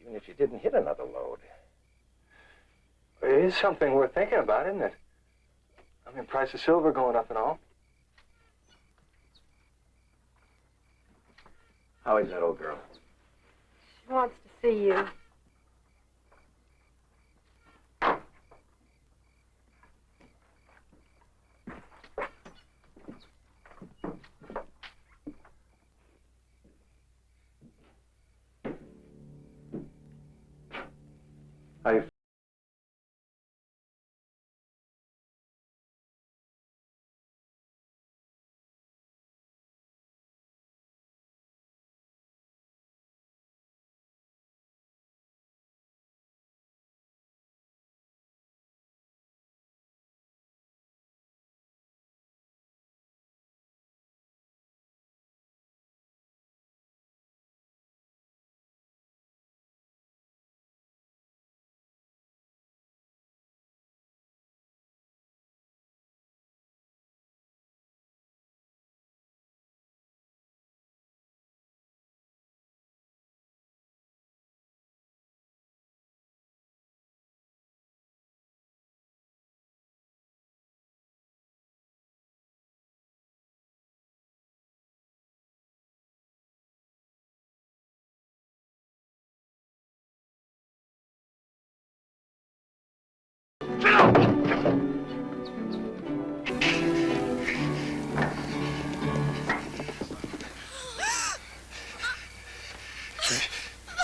even if you didn't hit another load. It is something worth thinking about, isn't it? I mean, price of silver going up and all. How is that old girl? She wants to see you. How you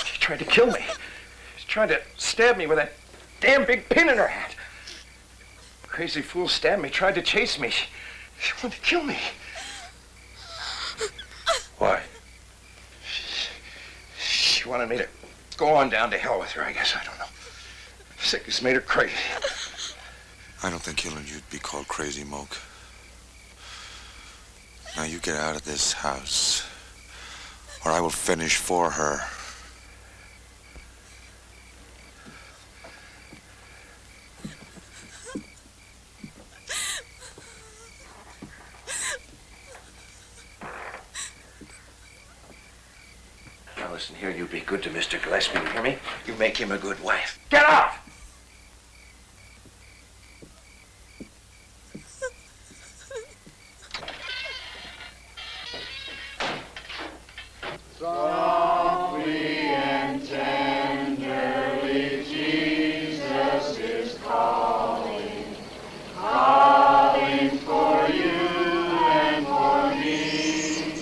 She tried to kill me. She's trying to stab me with that damn big pin in her hat. Crazy fool stabbed me, tried to chase me. She wanted to kill me. Why? She wanted me to go on down to hell with her, I guess. I don't know. Sickness made her crazy. I don't think killing you'd be called crazy, Moke. Now you get out of this house, or I will finish for her. Now listen here, you be good to Mr. Gillespie, you hear me? You make him a good wife. Get out! Softly and tenderly, Jesus is calling, calling for you and for me.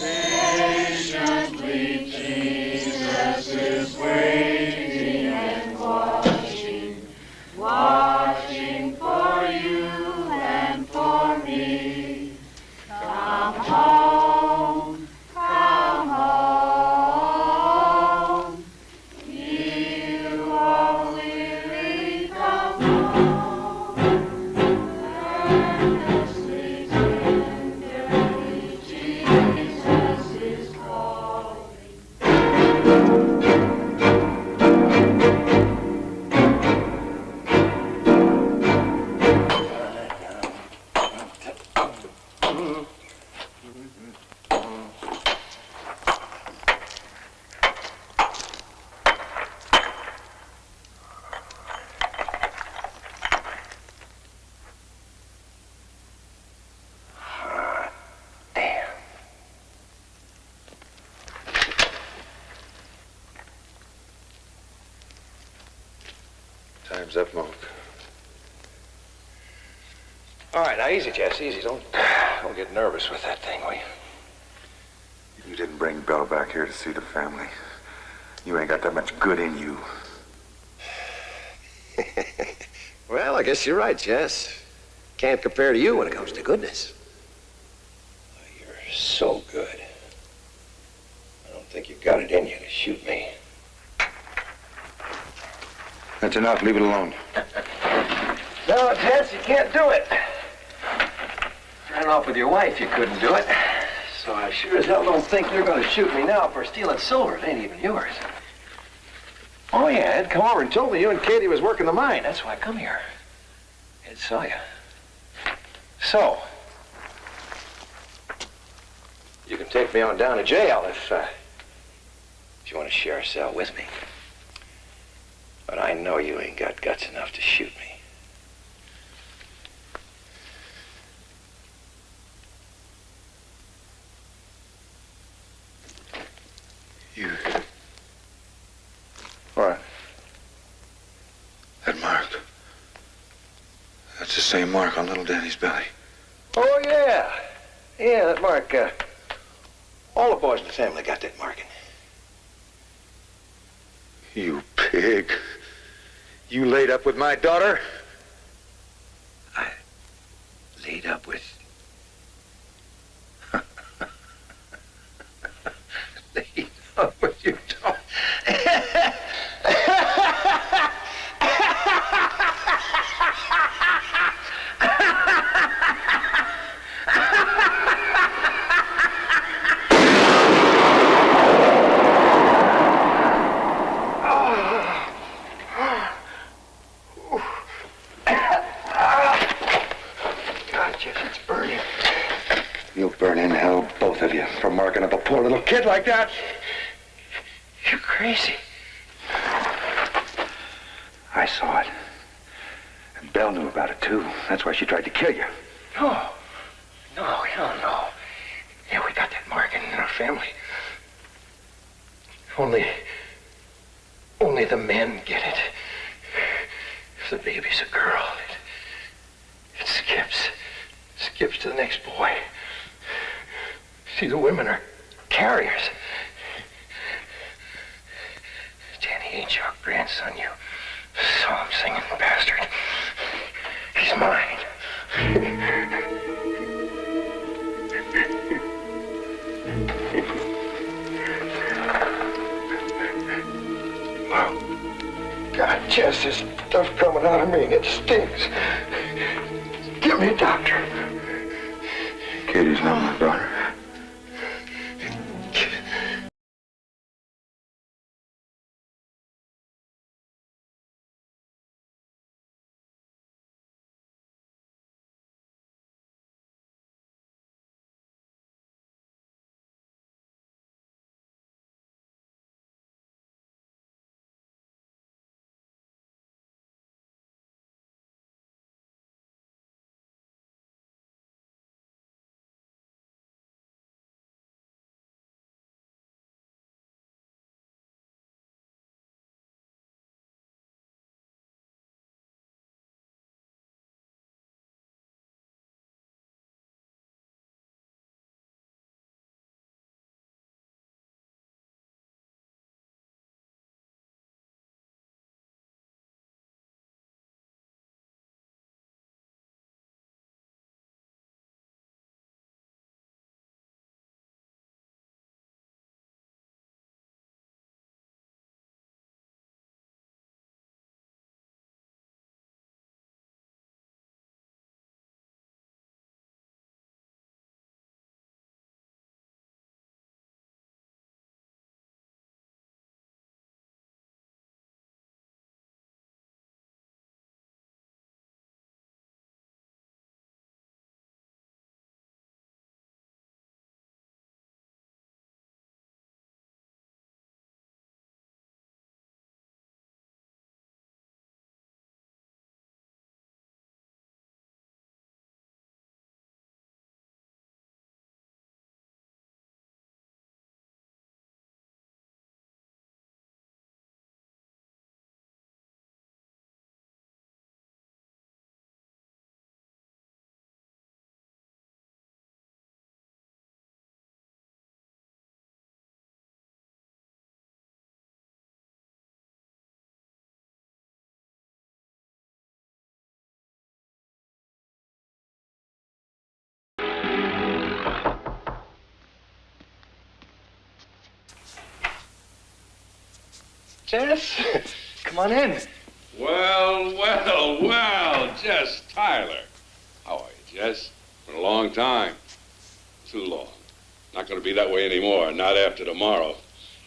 Patiently, Jesus is waiting and watching, watching for you and for me. Come home. Come home, you are weary, come home, earnestly, tenderly, Jesus is calling. Time's up, Moke. All right, now easy, Jess, easy. Don't get nervous with that thing, will you? and bring Bella back here to see the family. You ain't got that much good in you. Well, I guess you're right, Jess. Can't compare to you when it comes to goodness. You're so good. I don't think you've got it in you to shoot me. That's enough. Leave it alone. No, Jess, you can't do it. Ran off with your wife, you couldn't do it. So I sure as hell don't think you're going to shoot me now for stealing silver. It ain't even yours. Oh, yeah, Ed come over and told me you and Katie was working the mine. That's why I come here. Ed saw you. So, you can take me on down to jail if you want to share a cell with me. But I know you ain't got guts enough to shoot me. You... What? That mark. That's the same mark on little Danny's belly. Oh, yeah. Yeah, that mark, all the boys in the family got that marking. You pig. You laid up with my daughter? I laid up with... laid up with your daughter. You'll burn in hell, both of you, for marking up a poor little kid like that. You're crazy. I saw it. And Belle knew about it, too. That's why she tried to kill you. No. No, hell no. Yeah, we got that marking in our family. Only the men get it. If the baby's a girl, it skips to the next boy. See, the women are carriers. Danny ain't your grandson, you psalm-singing bastard. He's mine. Oh, God, Jess, this stuff coming out of me, and it stings. Give me a doctor. Katie's not my daughter. Jess, come on in. Well, Jess Tyler. How are you, Jess? Been a long time. Too long. Not going to be that way anymore, not after tomorrow.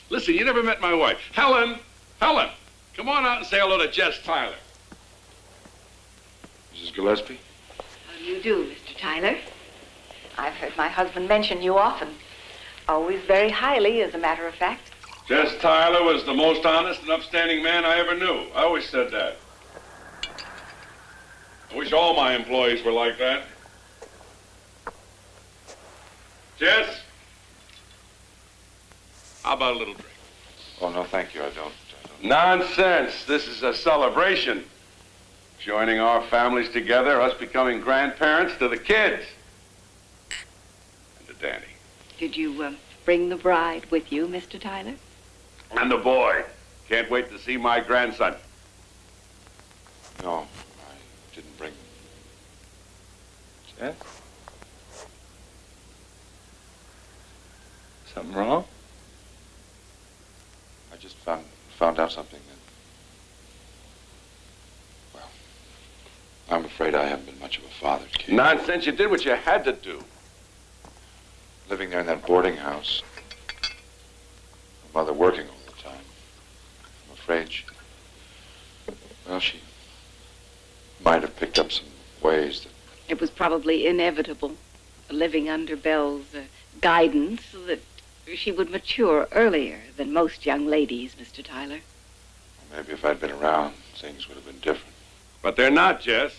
Listen, you never met my wife. Helen, come on out and say hello to Jess Tyler. Mrs. Gillespie? How do you do, Mr. Tyler? I've heard my husband mention you often. Always very highly, as a matter of fact. Jess Tyler was the most honest and upstanding man I ever knew. I always said that. I wish all my employees were like that. Jess? How about a little drink? Oh, no, thank you. I don't. Nonsense. This is a celebration. Joining our families together, us becoming grandparents to the kids. And to Danny. Did you bring the bride with you, Mr. Tyler? And the boy. Can't wait to see my grandson. No, I didn't bring them. Jess? Something wrong? I just found out something that... Well, I'm afraid I haven't been much of a father to kids. Nonsense. You did what you had to do. Living there in that boarding house. My mother working all the time. I'm afraid she might have picked up some ways that... It was probably inevitable, living under Belle's guidance, so that she would mature earlier than most young ladies, Mr. Tyler. Maybe if I'd been around, things would have been different. But they're not, Jess.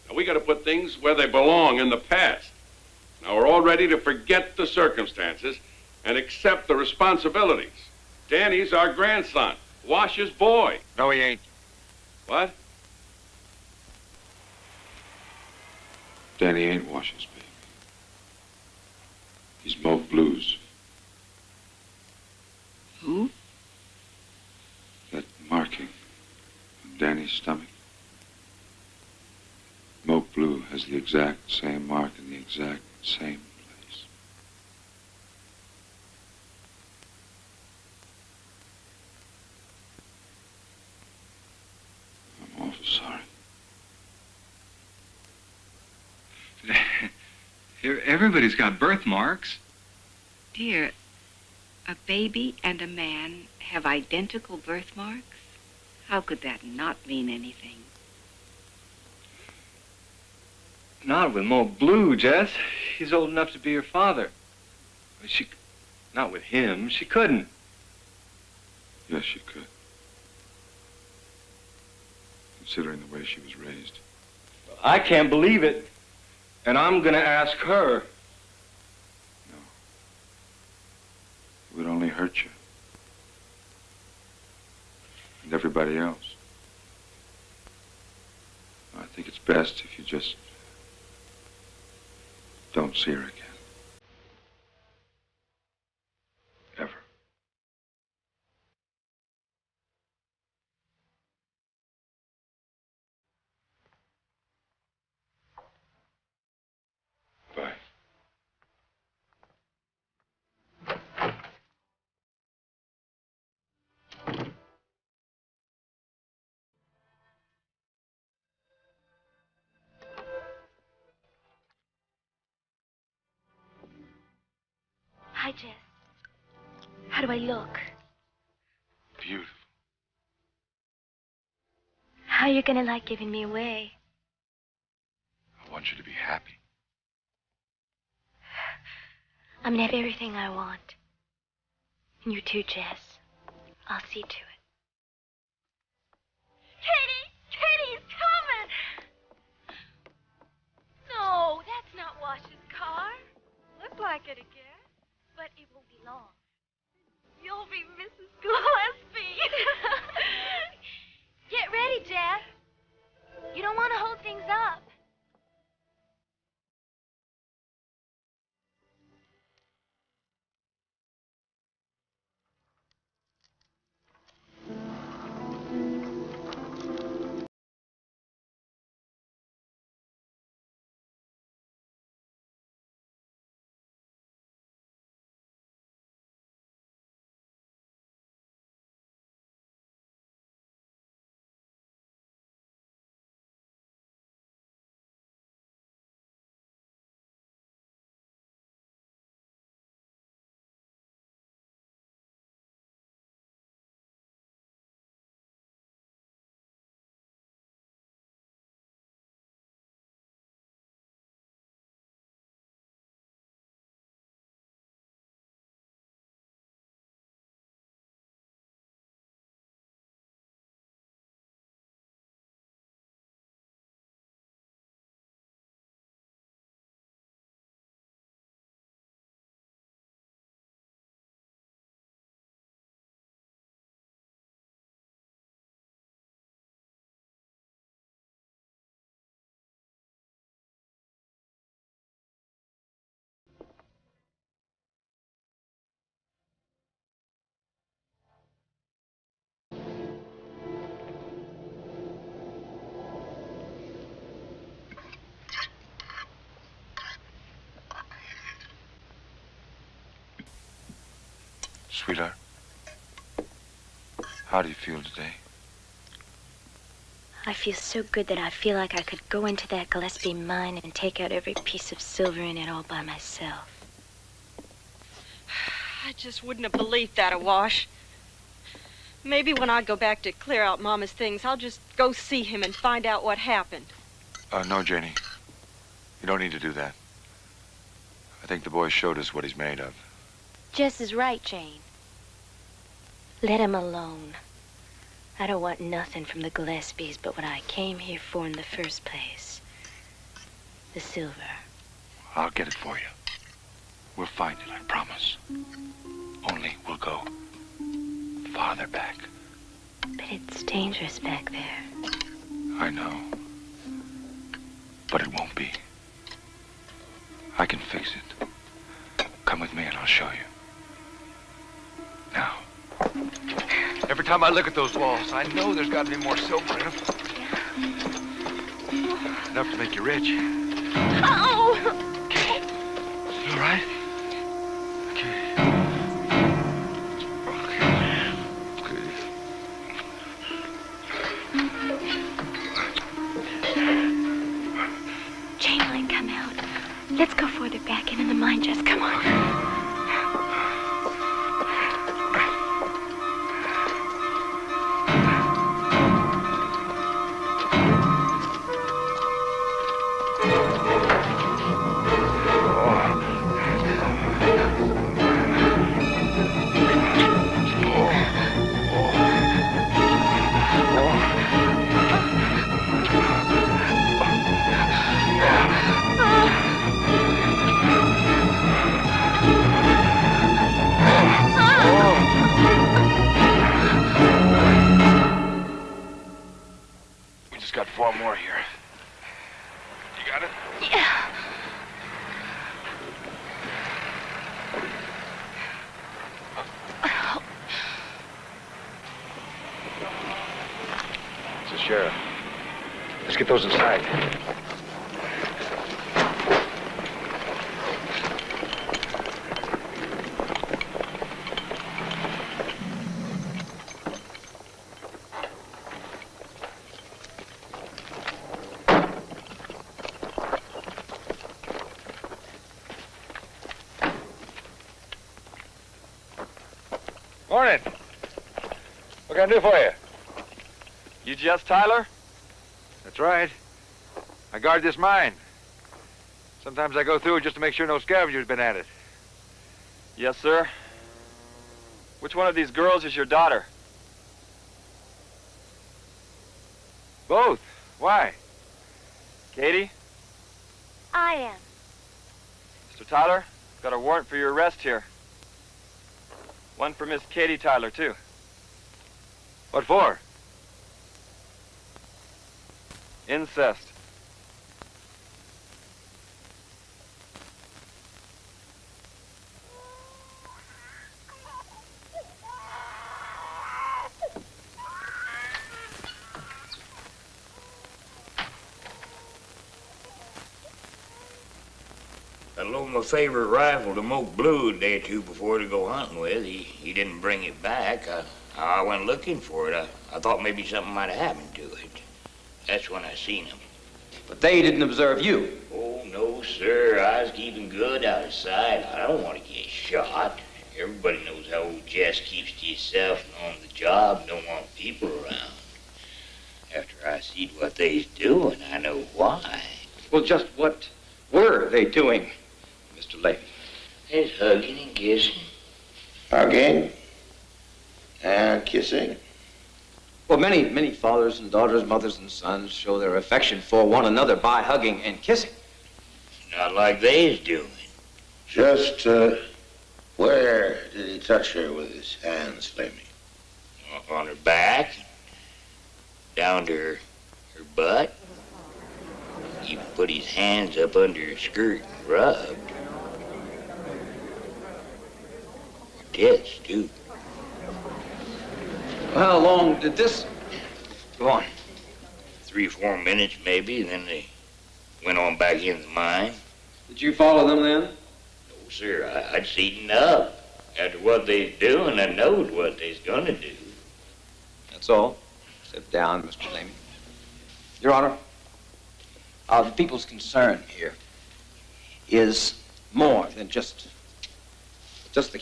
Now, we got to put things where they belong in the past. Now, we're all ready to forget the circumstances and accept the responsibilities. Danny's our grandson, Wash's boy. No, he ain't. What? Danny ain't Wash's baby. He's Mo Blue's. Who? That marking on Danny's stomach. Mo Blue has the exact same mark in the exact same place. I'm awful sorry. Everybody's got birthmarks. Dear, a baby and a man have identical birthmarks? How could that not mean anything? Not with Mo Blue, Jess. He's old enough to be your father. Not with him. She couldn't. Yes, she could. Considering the way she was raised. I can't believe it. And I'm gonna ask her. No. It would only hurt you. And everybody else. I think it's best if you just don't see her again. Ever. Bye. Hi, Jess. How do I look? Beautiful. How are you gonna like giving me away? I want you to be happy. I'm gonna have everything I want. And you too, Jess. I'll see to it. Katie! Katie's coming! No, that's not Wash's car. Looked like it again. But it won't be long. You'll be Mrs. Gillespie. Get ready, Jess. You don't want to hold things up. Sweetheart, how do you feel today? I feel so good that I feel like I could go into that Gillespie mine and take out every piece of silver in it all by myself. I just wouldn't have believed that, Awash. Maybe when I go back to clear out Mama's things, I'll just go see him and find out what happened. No, Janie. You don't need to do that. I think the boy showed us what he's made of. Jess is right, Jane. Let him alone. I don't want nothing from the Gillespies but what I came here for in the first place. The silver. I'll get it for you. We'll find it, I promise. Only we'll go farther back. But it's dangerous back there. I know. But it won't be. I can fix it. Come with me and I'll show you. Now. Every time I look at those walls, I know there's got to be more silver in them. Enough to make you rich. Oh! Okay. You all right? Okay. Jane might come out. Let's go further back into the mine, Jess. Come on. Sheriff. Let's get those inside. Morning. What can I do for you? You Jess Tyler? That's right. I guard this mine. Sometimes I go through it just to make sure no scavengers been at it. Yes, sir. Which one of these girls is your daughter? Both. Why? Katie? I am. Mr. Tyler, got a warrant for your arrest here. One for Miss Katie Tyler, too. What for? Incest. I loaned my favorite rifle to Moke Blue a day or two before to go hunting with. He didn't bring it back. I went looking for it. I thought maybe something might have happened to it. That's when I seen him. But they didn't observe you. Oh, no, sir. I was keeping good out of sight. I don't want to get shot. Everybody knows how old Jess keeps to himself and on the job, don't want people around. After I seen what they's doing, I know why. Well, just what were they doing, Mr. Levy? They's hugging and kissing. Hugging and kissing. Well, many fathers and daughters, mothers and sons show their affection for one another by hugging and kissing. Not like they's doing. Just, where did he touch her with his hands, Levy? On her back, down to her butt. He put his hands up under her skirt and rubbed. Her tits, too. How long did this go on? 3 or 4 minutes, maybe, and then they went on back in the mine. Did you follow them then? No, sir. I'd seen up. After what they's doing, I knowed what they's gonna do. That's all. Sit down, Mr. Lamy. Your Honor, the people's concern here is more than just the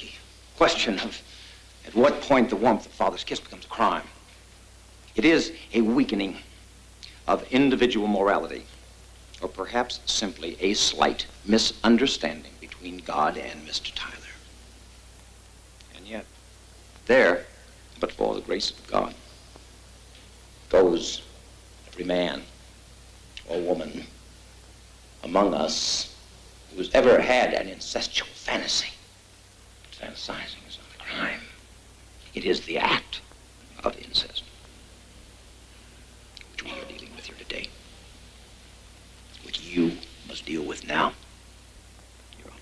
question of at what point the warmth of father's kiss becomes a crime. It is a weakening of individual morality, or perhaps simply a slight misunderstanding between God and Mr. Tyler. And yet, there, but for the grace of God, goes every man or woman among us who's ever had an incestual fantasy. Fantasizing is not a crime. It is the act of incest, which we are dealing with here today, which you must deal with now. Your Honor.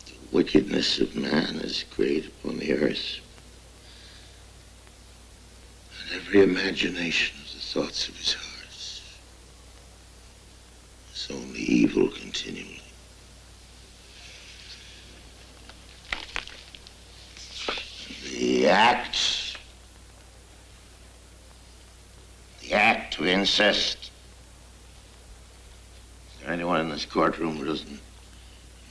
The wickedness of man is great upon the earth, and every imagination of the thoughts of his heart is only evil continually. The act of incest. Is there anyone in this courtroom who doesn't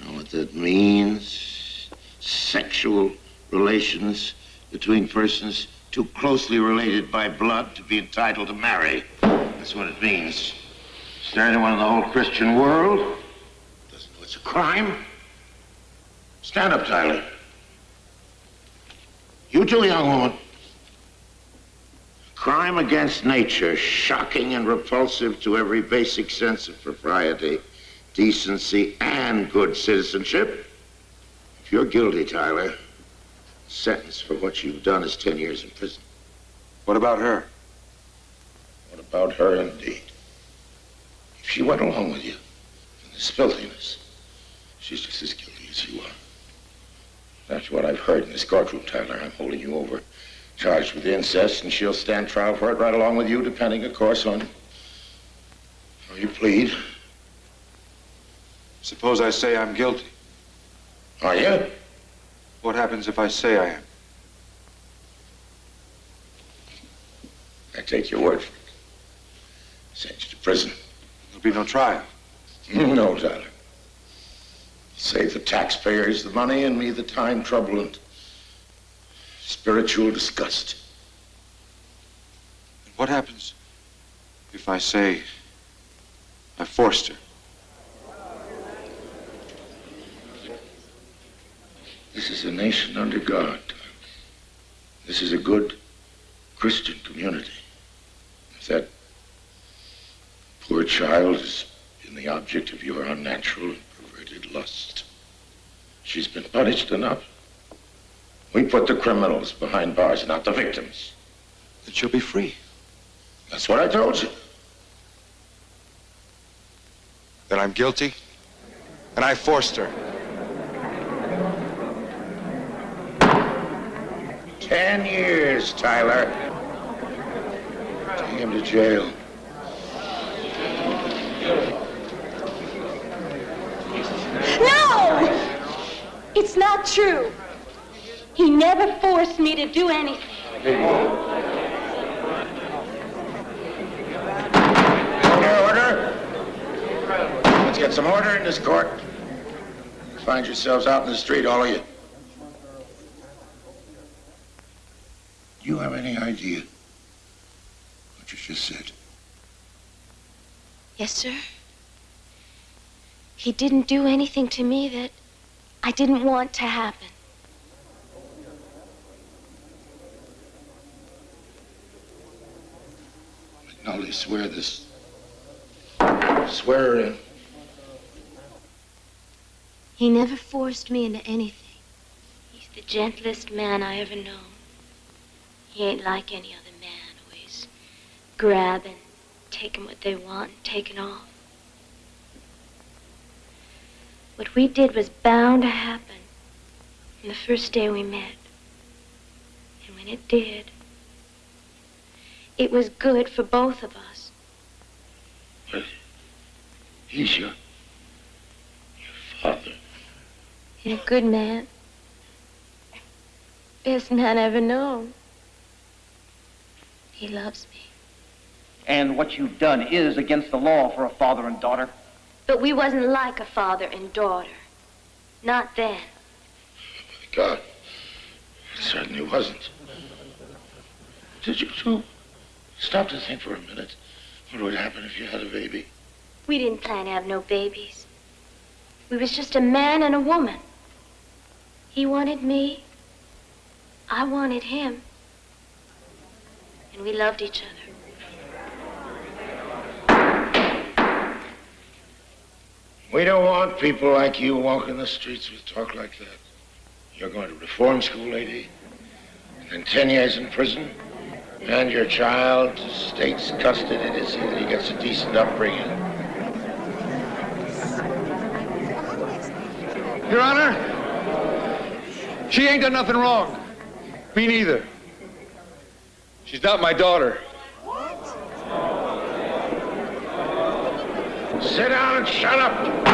know what that means? Sexual relations between persons too closely related by blood to be entitled to marry. That's what it means. Is there anyone in the whole Christian world who doesn't know it's a crime? Stand up, Tyler. You too, young woman. Crime against nature, shocking and repulsive to every basic sense of propriety, decency, and good citizenship. If you're guilty, Tyler, the sentence for what you've done is 10 years in prison. What about her? What about her, indeed? If she went along with you in this filthiness, she's just as guilty as you are. That's what I've heard in this courtroom, Tyler. I'm holding you over, charged with incest, and she'll stand trial for it right along with you, depending, of course, on how you plead. Suppose I say I'm guilty. Are you? What happens if I say I am? I take your word for it. Send you to prison. There'll be no trial. No, Tyler. Save the taxpayers the money and me the time, trouble, and spiritual disgust. And what happens if I say I forced her? This is a nation under God. This is a good Christian community. If that poor child has been the object of your unnatural and perverted lust, she's been punished enough. We put the criminals behind bars, not the victims. Then she'll be free. That's what I told you. Then I'm guilty, and I forced her. 10 years, Tyler. Take him to jail. No! It's not true. He never forced me to do anything. Order. Let's get some order in this court. Find yourselves out in the street, all of you. Do you have any idea what you just said? Yes, sir. He didn't do anything to me that I didn't want to happen. McNulty, swear this. Swear her in. He never forced me into anything. He's the gentlest man I ever known. He ain't like any other man, always grabbing, taking what they want, and taking off. What we did was bound to happen from the first day we met. And when it did, it was good for both of us. He's your father. He's a good man. Best man I ever known. He loves me. And what you've done is against the law for a father and daughter. But we wasn't like a father and daughter. Not then. God, it certainly wasn't. Did you two stop to think for a minute what would happen if you had a baby? We didn't plan to have no babies. We was just a man and a woman. He wanted me. I wanted him. And we loved each other. We don't want people like you walking the streets with talk like that. You're going to reform school, lady, and 10 years in prison, and your child to state's custody till he gets a decent upbringing. Your Honor, she ain't done nothing wrong. Me neither. She's not my daughter. Sit down and shut up.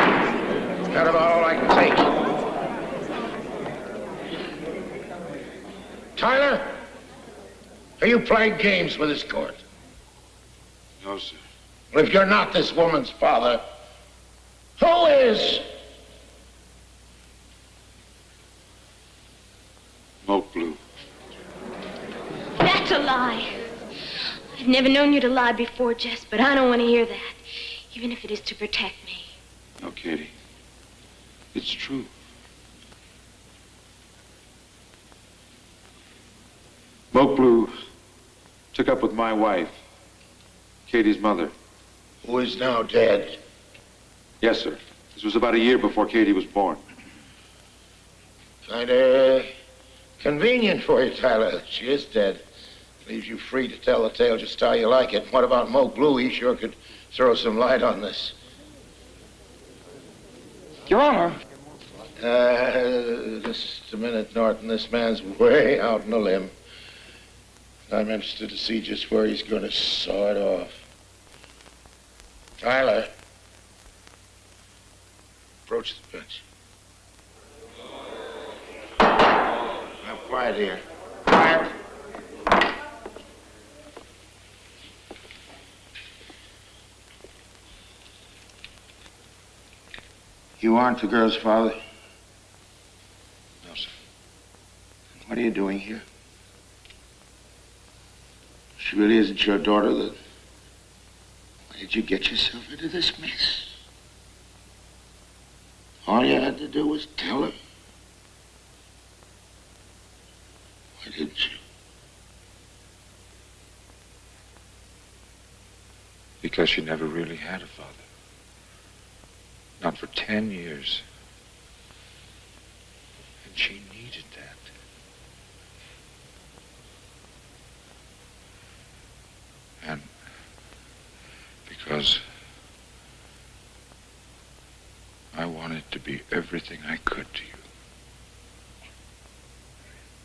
That's about all I can take. Tyler, are you playing games with this court? No, sir. Well, if you're not this woman's father, who is? Smoke Blue. That's a lie. I've never known you to lie before, Jess, but I don't want to hear that, even if it is to protect me. No, Katie. It's true. Smoke Blue took up with my wife, Katie's mother. Who is now dead? Yes, sir. This was about a year before Katie was born. Kinda convenient for you, Tyler. She is dead. Leaves you free to tell the tale just how you like it. What about Mo Blue? He sure could throw some light on this. Your Honor. Just a minute, Norton. This man's way out on a limb. I'm interested to see just where he's going to saw it off. Tyler. Approach the bench. Now, quiet here. Quiet. You aren't the girl's father? No, sir. What are you doing here? She really isn't your daughter, then? Why did you get yourself into this mess? All you had to do was tell her. Why didn't you? Because she never really had a father. Not for 10 years. And she needed that. And because I wanted to be everything I could to you.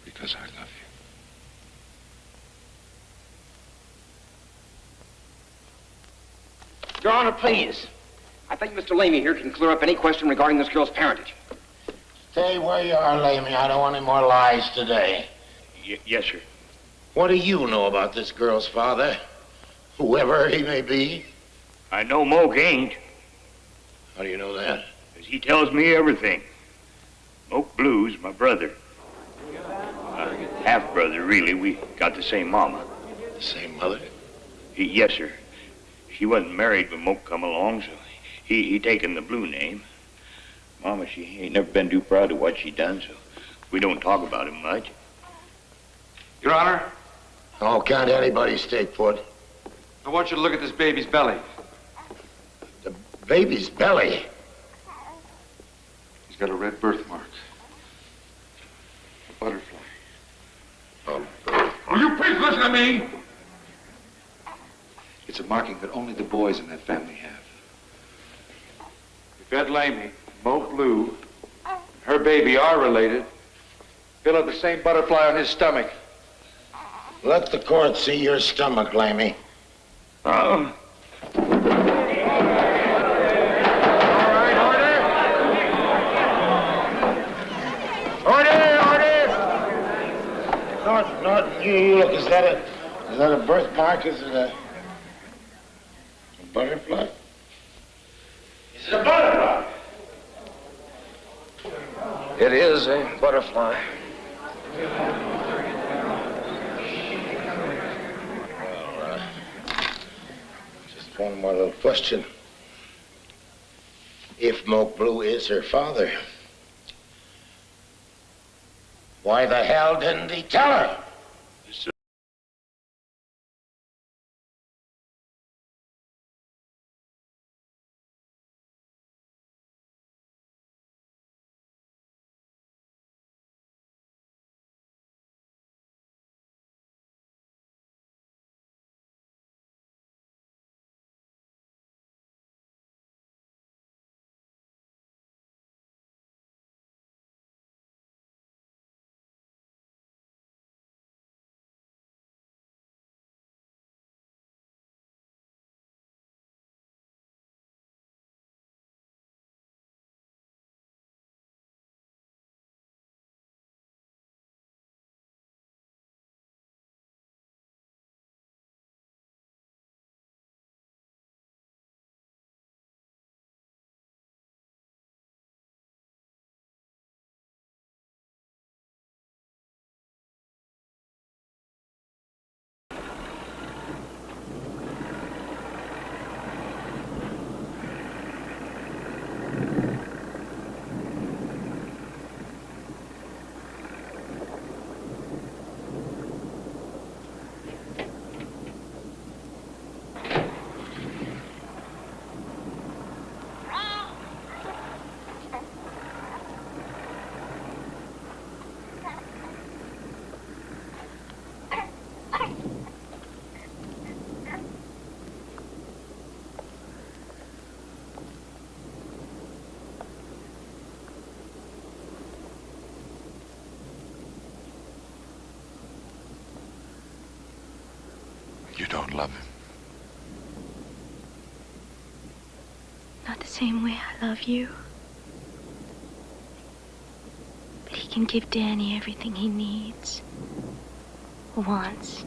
Because I love you. Your Honor, please. I think Mr. Lamey here can clear up any question regarding this girl's parentage. Stay where you are, Lamey. I don't want any more lies today. Yes, sir. What do you know about this girl's father? Whoever he may be? I know Moke ain't. How do you know that? 'Cause he tells me everything. Moke Blue's my brother. Half-brother, really. We got the same mama. The same mother? Yes, sir. She wasn't married when Moke come along, so he taken the Blue name. Mama, she ain't never been too proud of what she done, so we don't talk about it much. Your Honor? Oh, can't anybody stay put? I want you to look at this baby's belly. The baby's belly? He's got a red birthmark. A butterfly. Will you please listen to me? It's a marking that only the boys in that family have. If Ed Lamey, Moke Blue, her baby are related, he'll have the same butterfly on his stomach. Let the court see your stomach, Lamey. Martin, you look, is that a birthmark? Is it a butterfly? Is it a butterfly? It is a butterfly. Well, just one more little question. If Moke Blue is her father, why the hell didn't he tell her? You don't love him. Not the same way I love you. But he can give Danny everything he needs, wants,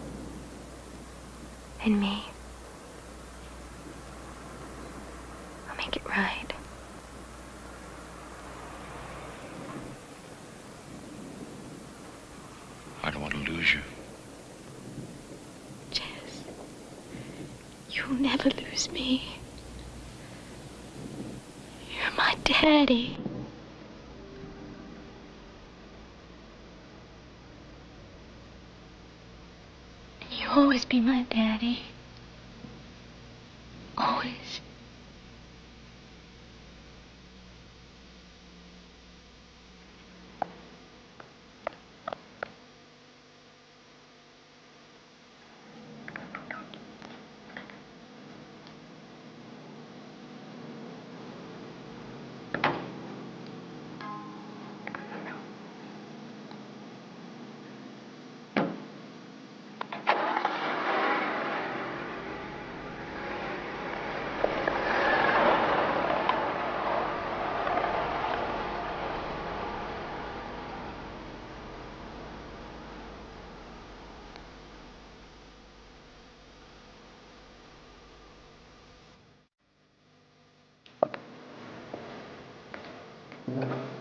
and me. I'll make it right. I don't want to lose you. You'll never lose me. You're my daddy. And you'll always be my daddy. Always. Mm-hmm.